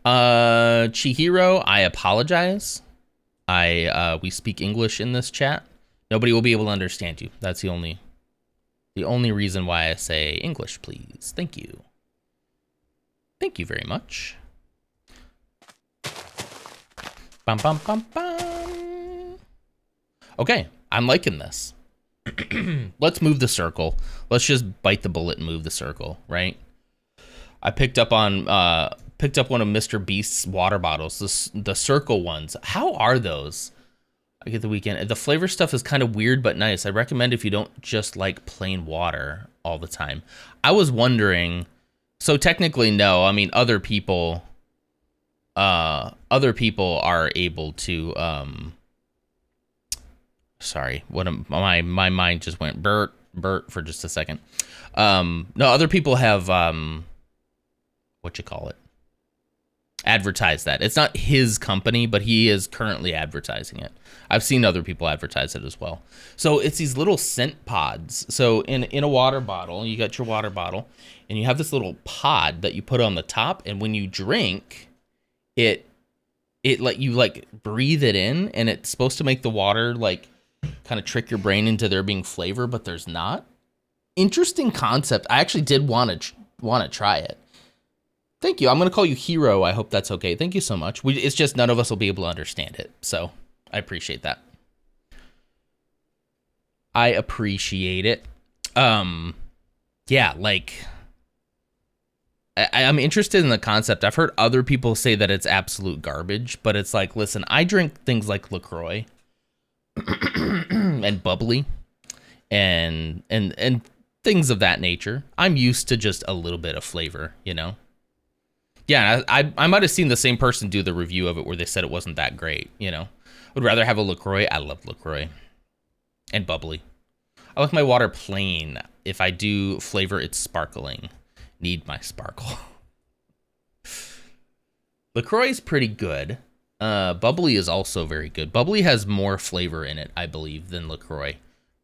Chihiro, I apologize. We speak English in this chat. Nobody will be able to understand you. That's the only reason why I say English, please. Thank you. Thank you very much. Bum, bum, bum, bum. Okay, I'm liking this. Let's move the circle. Let's just bite the bullet and move the circle, right? I picked up one of Mr. Beast's water bottles, the circle ones. How are those? I get the weekend. The flavor stuff is kind of weird but nice. I recommend if you don't just like plain water all the time. I was wondering, so technically no, I mean other people are able to sorry, my mind just went Bert for just a second. No, other people have what you call it? Advertise that. It's not his company, but he is currently advertising it. I've seen other people advertise it as well. So it's these little scent pods. So in a water bottle, you got your water bottle, and you have this little pod that you put on the top, and when you drink, it let you like breathe it in, and it's supposed to make the water like kind of trick your brain into there being flavor, but there's not. Interesting concept. I actually did want to try it. Thank you. I'm going to call you Hero. I hope that's okay. Thank you so much. It's just none of us will be able to understand it. So I appreciate that. I appreciate it. Yeah, like I'm interested in the concept. I've heard other people say that it's absolute garbage, but it's like, listen, I drink things like LaCroix and bubbly and things of that nature. I'm used to just a little bit of flavor, you know? Yeah, I might have seen the same person do the review of it where they said it wasn't that great, you know? Would rather have a LaCroix. I love LaCroix. And bubbly. I like my water plain. If I do flavor, it's sparkling. Need my sparkle. LaCroix is pretty good. Bubbly is also very good. Bubbly has more flavor in it, I believe, than LaCroix.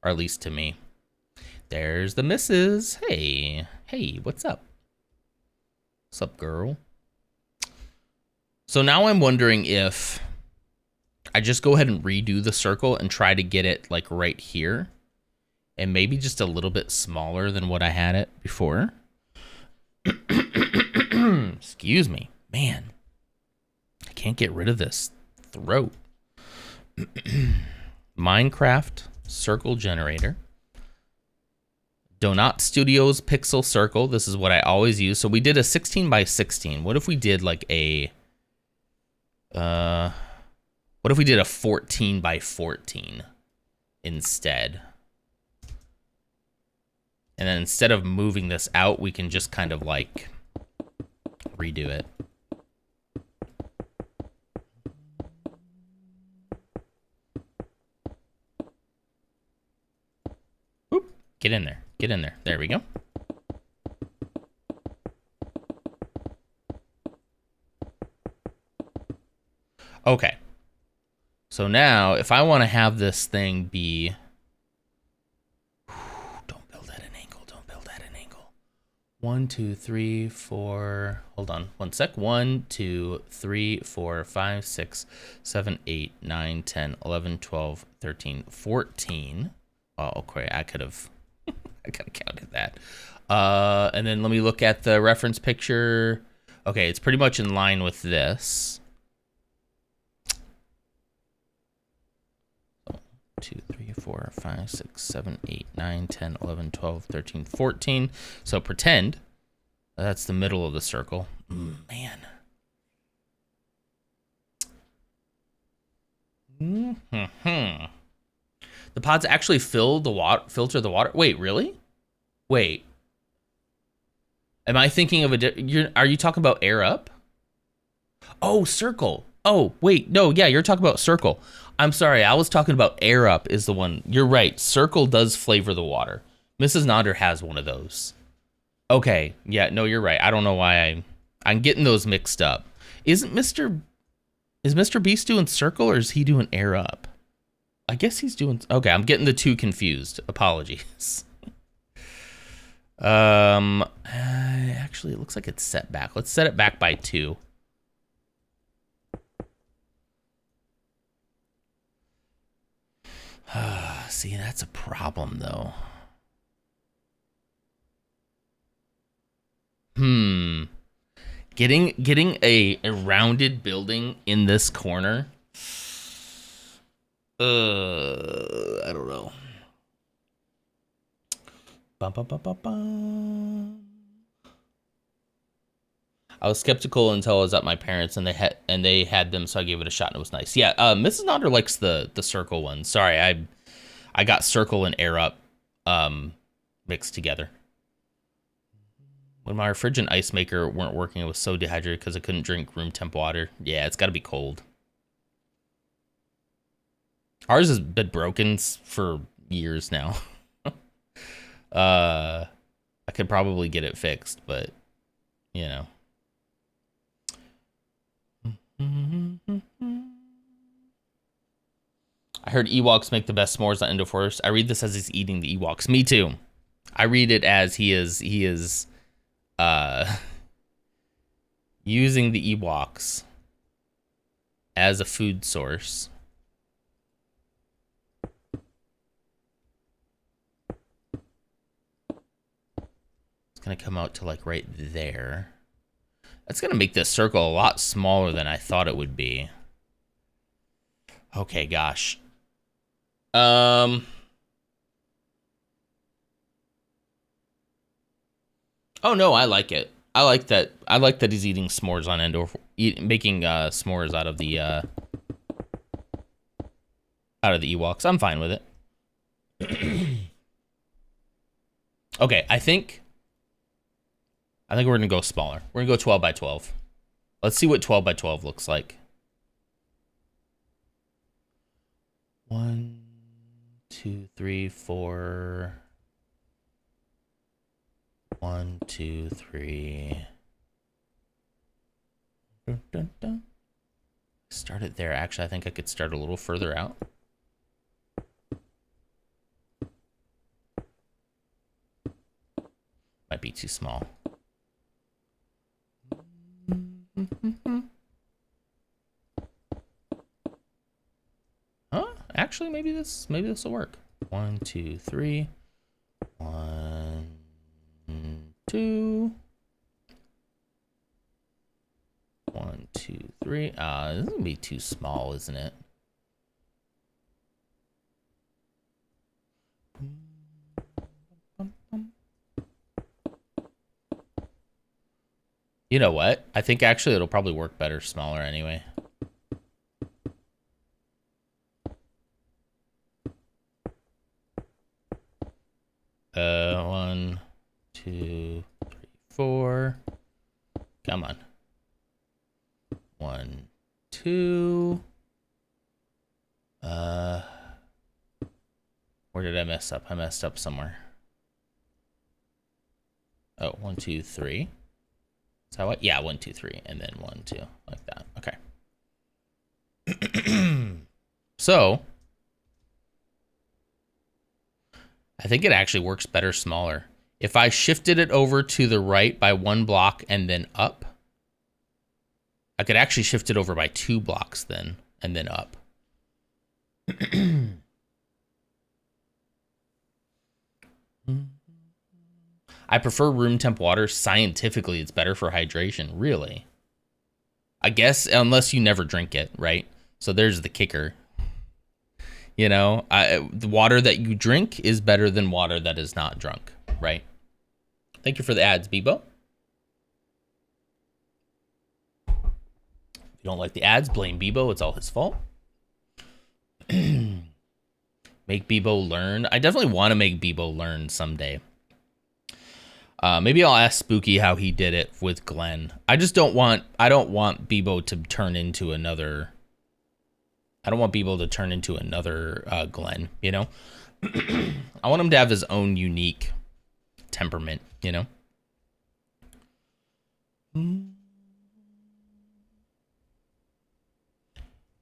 Or at least to me. There's the missus. Hey, what's up? What's up, girl? So now I'm wondering if I just go ahead and redo the circle and try to get it like right here. And maybe just a little bit smaller than what I had it before. Excuse me. Man, I can't get rid of this throat. Minecraft circle generator. Donut Studios pixel circle. This is what I always use. So we did a 16 by 16. What if we did like a... what if we did a 14 by 14 instead? And then instead of moving this out, we can just kind of like redo it. Oop, get in there. Get in there. There we go. Okay. So now, if I want to have this thing be... Don't build at an angle. Don't build at an angle. 1, 2, 3, 4... Hold on. One sec. 1, 2, 3, 4, 5, 6, 7, 8, 9, 10, 11, 12, 13, 14. Oh, okay. I could have... I could have counted that. And then let me look at the reference picture. Okay, it's pretty much in line with this. 2, 3, 4, 5, 6, 7, 8, 9, 10, 11, 12, 13, 14. So pretend that's the middle of the circle. Man. Mm-hmm. The pods actually filter the water. Wait, really? Wait. Am I thinking of are you talking about air up? Oh, circle. Oh, wait. No, yeah, you're talking about circle. I'm sorry. I was talking about air up is the one. You're right. Circle does flavor the water. Mrs. Nonder has one of those. Okay. Yeah, no, you're right. I don't know why I'm getting those mixed up. Is Mr. Beast doing circle or is he doing air up? I guess he's doing... Okay, I'm getting the two confused. Apologies. Actually, it looks like it's set back. Let's set it back by 2. See, that's a problem, though. Getting a rounded building in this corner... I don't know. I was skeptical until I was at my parents and they had them, so I gave it a shot and it was nice. Yeah, Mrs. Nonder likes the circle one. Sorry, I got circle and air up mixed together. When my fridge and ice maker weren't working, I was so dehydrated because I couldn't drink room temp water. Yeah, it's got to be cold. Ours has been broken for years now. I could probably get it fixed, but you know. I heard Ewoks make the best s'mores on Endo Forest. I read this as he's eating the Ewoks. Me too. I read it as he is using the Ewoks as a food source. It's gonna come out to like right there. That's gonna make this circle a lot smaller than I thought it would be. Okay, gosh. Oh no, I like it. I like that he's eating s'mores on Endor, making s'mores out of the Ewoks. I'm fine with it. Okay, I think we're gonna go smaller. We're gonna go 12 by 12. Let's see what 12 by 12 looks like. 1, 2, 3, 4. 1, 2, 3. Dun, dun, dun. Start it there. Actually, I think I could start a little further out. Might be too small. Huh? Actually, maybe this will work. 1, 2, 3. 1, 2. 1, 2, 3. This is gonna be too small, isn't it? You know what? I think actually it'll probably work better smaller anyway. One, 2, 3, 4. Come on. 1, 2. Where did I mess up? I messed up somewhere. Oh, 1, 2, 3. Is that what? Yeah, 1, 2, 3, and then 1, 2, like that. Okay. So, I think it actually works better smaller. If I shifted it over to the right by 1 block and then up, I could actually shift it over by 2 blocks then, and then up. I prefer room temp water. Scientifically, it's better for hydration. Really? I guess unless you never drink it, right? So there's the kicker. You know, the water that you drink is better than water that is not drunk, right? Thank you for the ads, Bebo. If you don't like the ads, blame Bebo. It's all his fault. Make Bebo learn. I definitely want to make Bebo learn someday. Maybe I'll ask Spooky how he did it with Glenn. I don't want Bebo to turn into another. I don't want Bebo to turn into another Glenn, you know? I want him to have his own unique temperament, you know?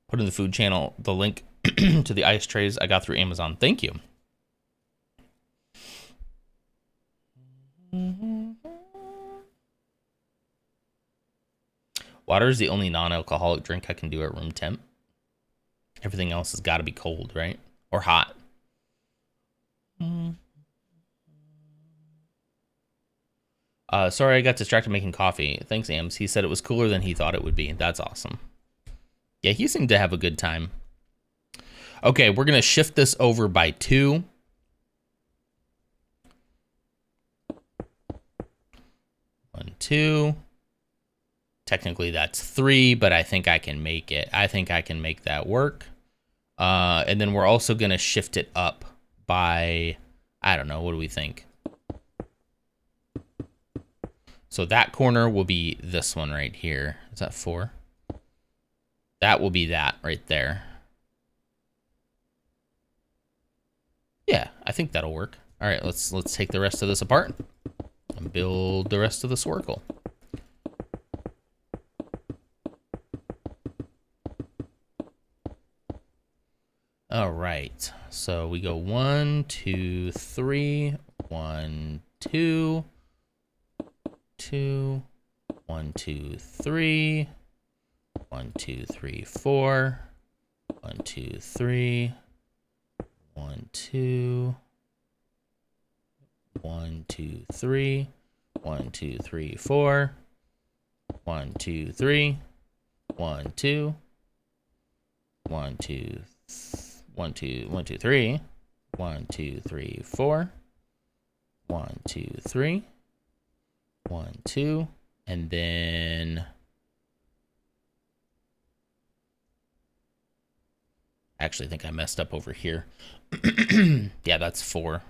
Put in the food channel the link to the ice trays I got through Amazon. Thank you. Water is the only non-alcoholic drink I can do at room temp. Everything else has got to be cold, right? Or hot. Sorry, I got distracted making coffee. Thanks, Ams. He said it was cooler than he thought it would be. That's awesome. Yeah, he seemed to have a good time. Okay, we're going to shift this over by 2. One, 2. Technically that's 3, but I think I can make it. I think I can make that work. And then we're also going to shift it up by, I don't know, what do we think? So that corner will be this one right here. Is that 4? That will be that right there. Yeah, I think that'll work. All right, let's take the rest of this apart and build the rest of the circle. All right, so we go 1, 2, 3, 1, 2, 2, 1, 2, 3, 1, 2, 3, 4, 1, 2, 3, 1, 2, 1, 2, 3, 1, 2, 3, 4, 1, 2, 3, 1, 2, 1, 2, 1, 2, 1, 2, 3, 1, 2, 3, 4, 1, 2, 3, 1, 2, and then I actually think I messed up over here. Yeah, that's 4.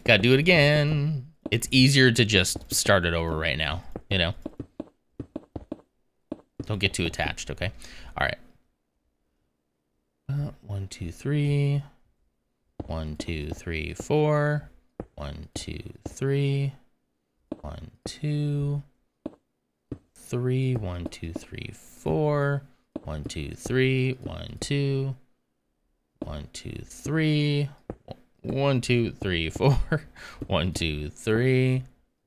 Gotta do it again. It's easier to just start it over right now, you know? Don't get too attached, okay? All right. 1, 2, 3. 1, 2, 3, 4. 1, 2, 3. 1, 2, 3. 1, 2, 3, 4. 1, 2, 3. 1, 2. 1, 2, 3. 1, 2, 3, 4. 1, 2, 3.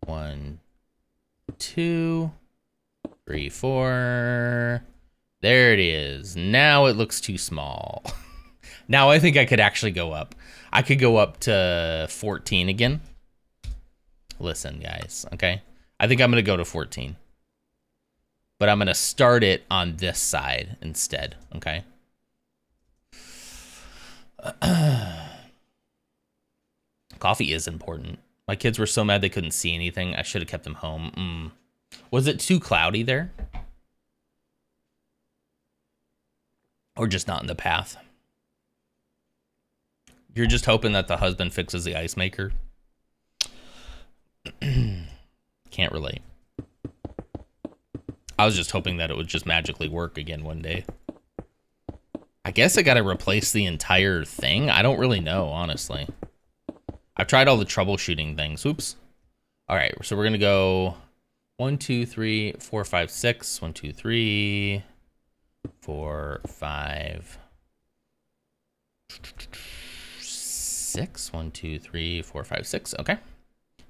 1, 2, 3, 4. There it is. Now it looks too small. Now I think I could actually go up. I could go up to 14 again. Listen, guys, okay? I think I'm going to go to 14. But I'm going to start it on this side instead, okay? Coffee is important. My kids were so mad they couldn't see anything. I should have kept them home. Was it too cloudy there? Or just not in the path? You're just hoping that the husband fixes the ice maker? Can't relate. I was just hoping that it would just magically work again one day. I guess I gotta replace the entire thing? I don't really know, honestly. I've tried all the troubleshooting things. Oops. All right, so we're gonna go 1, 2, 3, 4, 5, 6. 1, 2, 3, 4, 5, 6. 1, 2, 3, 4, 5, 6. Okay.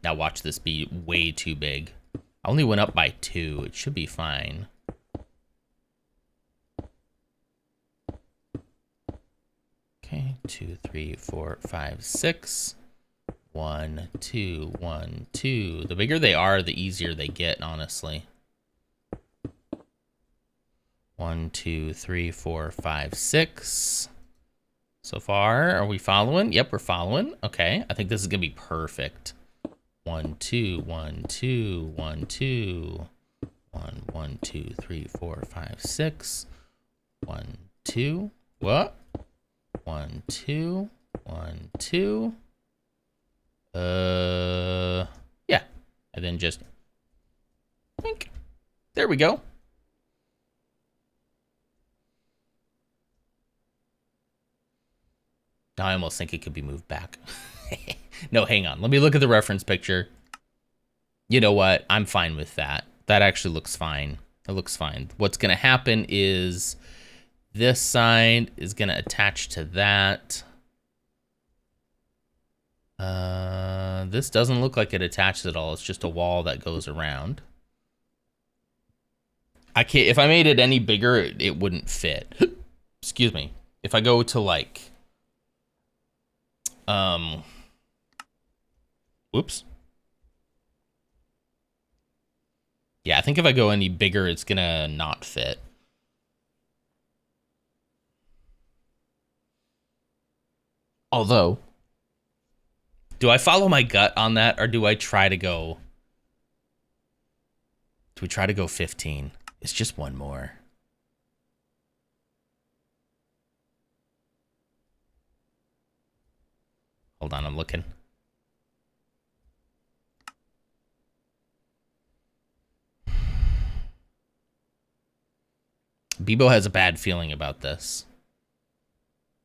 Now watch this be way too big. I only went up by 2. It should be fine. Okay, 2, 3, 4, 5, 6. 1, 2, 1, 2. The bigger they are, the easier they get, honestly. 1, 2, 3, 4, 5, 6. So far, are we following? Yep, we're following. Okay, I think this is gonna be perfect. 1, 2, 1, 2, 1, 2. 1, 1, 2, 3, 4, 5, 6. 1, 2. What? 1, 2. 1, 2. Yeah. And then just blink. There we go. Now I almost think it could be moved back. No, hang on. Let me look at the reference picture. You know what? I'm fine with that. That actually looks fine. It looks fine. What's going to happen is this side is going to attach to that. This doesn't look like it attaches at all. It's just a wall that goes around. I can't, if I made it any bigger, it wouldn't fit. Excuse me. If I go to like, whoops. Yeah, I think if I go any bigger, it's gonna not fit. Although, Do I follow my gut on that, or do I try to go? Do we try to go 15? It's just one more. Hold on, I'm looking. Bebo has a bad feeling about this.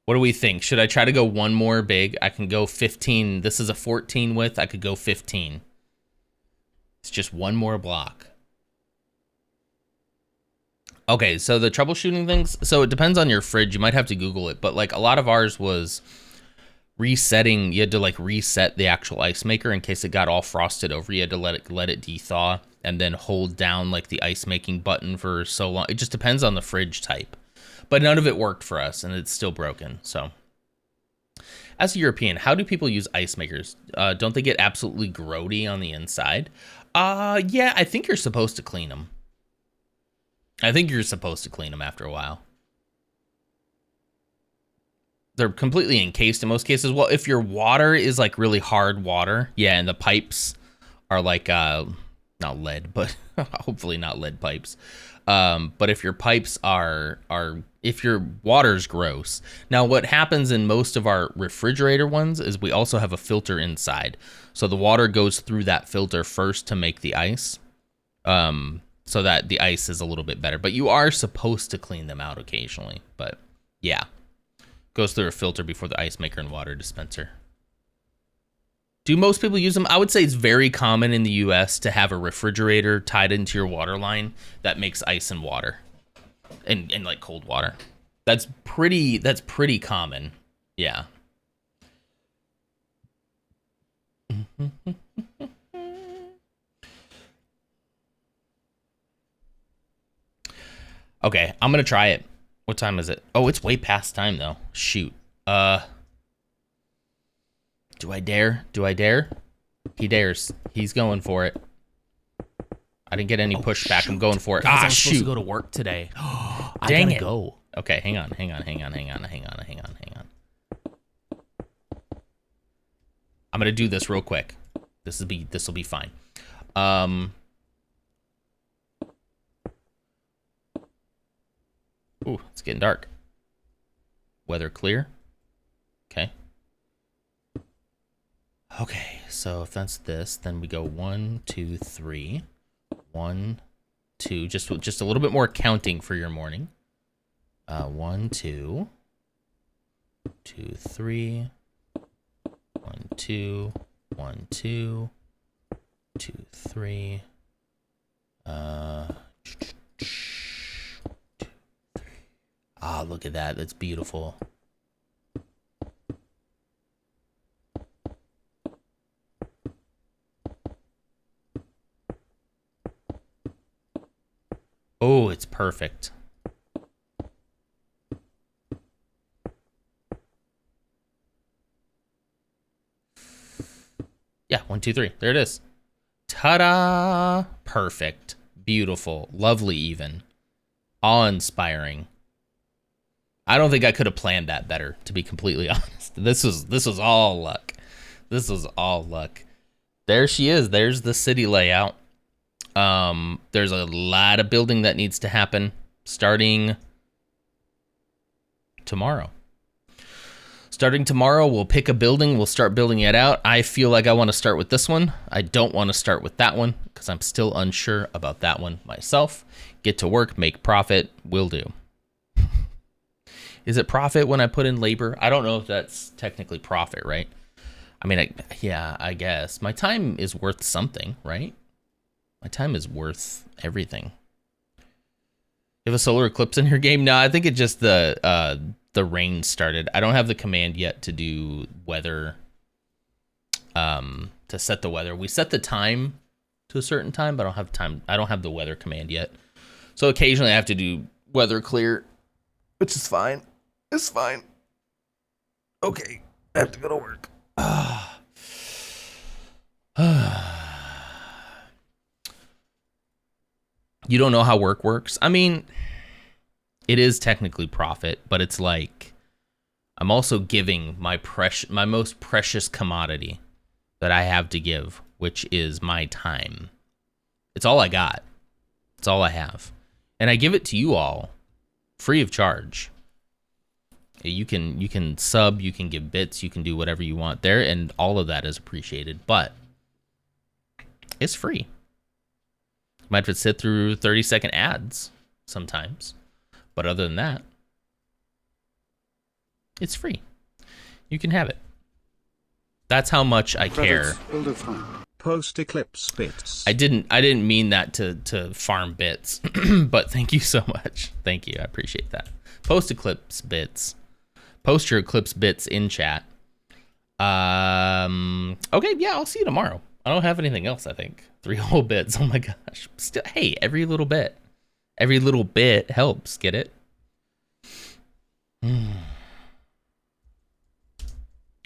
What do we think? Should I try to go one more big? I can go 15. This is a 14 width. I could go 15. It's just one more block. Okay, so the troubleshooting things. So it depends on your fridge. You might have to Google it. But like a lot of ours was resetting. You had to like reset the actual ice maker in case it got all frosted over. You had to let it dethaw and then hold down like the ice making button for so long. It just depends on the fridge type. But none of it worked for us, and it's still broken. So, as a European, how do people use ice makers? Don't they get absolutely grody on the inside? Yeah, I think you're supposed to clean them. I think you're supposed to clean them after a while. They're completely encased in most cases. Well, if your water is like really hard water, yeah, and the pipes are like not lead, but hopefully not lead pipes. But if your pipes are if your water's gross. Now, what happens in most of our refrigerator ones is we also have a filter inside. So the water goes through that filter first to make the ice. So that the ice is a little bit better. But you are supposed to clean them out occasionally. But yeah, goes through a filter before the ice maker and water dispenser. Do most people use them? I would say it's very common in the US to have a refrigerator tied into your water line that makes ice and water and like cold water. That's pretty common. Yeah. Okay, I'm going to try it. What time is it? Oh, it's way past time though. Shoot. Do I dare? Do I dare? He dares. He's going for it. I didn't get any pushback. Shoot. I'm going for it. Guys, I'm shoot. supposed to go to work today. I Dang gotta it. go. Okay, hang on. I'm gonna do this real quick. This will be fine. Ooh, it's getting dark. Weather clear. Okay. Okay, so if that's this, then we go 1, 2, 3. 1, 2. Just a little bit more counting for your morning. 1, 2, 2, 3. 1, 2, 1, 2, 2, 3. Ah, look at that. That's beautiful. Oh, it's perfect. Yeah, 1, 2, 3. There it is. Ta-da! Perfect. Beautiful. Lovely even. Awe-inspiring. I don't think I could have planned that better, to be completely honest. This was all luck. This was all luck. There she is. There's the city layout. There's a lot of building that needs to happen starting tomorrow. Starting tomorrow, we'll pick a building. We'll start building it out. I feel like I want to start with this one. I don't want to start with that one because I'm still unsure about that one myself. Get to work, make profit, will do. Is it profit when I put in labor? I don't know if that's technically profit, right? I mean, I guess. My time is worth something, right? My time is worth everything. You have a solar eclipse in your game? No, I think it just the rain started. I don't have the command yet to do weather, to set the weather. We set the time to a certain time, but I don't have time. I don't have the weather command yet. So occasionally I have to do weather clear, which is fine. It's fine. Okay, I have to go to work. You don't know how work works? I mean, it is technically profit, but it's like I'm also giving my most precious commodity that I have to give, which is my time. It's all I got. It's all I have. And I give it to you all free of charge. You can sub, you can give bits, you can do whatever you want there, and all of that is appreciated, but it's free. You might have to sit through 30-second ads sometimes, but other than that, it's free. You can have it. That's how much I care. Post Eclipse bits. I didn't mean that to farm bits, but thank you so much. Thank you. I appreciate that. Post Eclipse bits. Post your Eclipse bits in chat. Okay, yeah, I'll see you tomorrow. I don't have anything else, I think. 3 whole bits. Oh my gosh. Still, hey, every little bit helps. Get it? I'm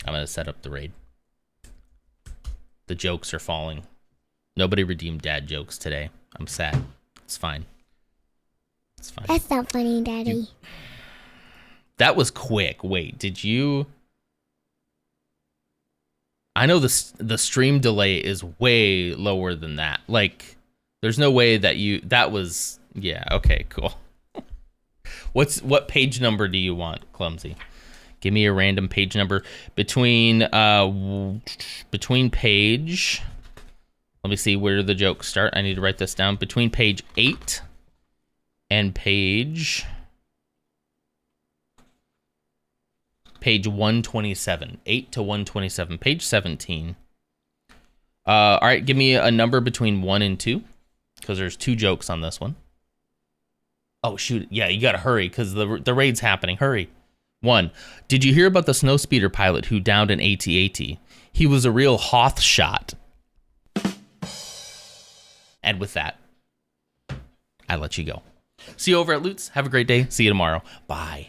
going to set up the raid. The jokes are falling. Nobody redeemed dad jokes today. I'm sad. It's fine. It's fine. That's not funny, Daddy. That was quick. Wait, did you... I know the stream delay is way lower than that. Like, there's no way that you... That was... Yeah, okay, cool. What page number do you want, Clumsy? Give me a random page number between page. Let me see where the jokes start. I need to write this down. Between page 8 and page 127. 8 to 127. Page 17. All right, give me a number between 1 and 2, because there's 2 jokes on this one. Oh shoot! Yeah, you gotta hurry because the raid's happening. Hurry. 1. Did you hear about the snowspeeder pilot who downed an AT-AT? He was a real Hoth shot. And with that, I let you go. See you over at Lutz. Have a great day. See you tomorrow. Bye.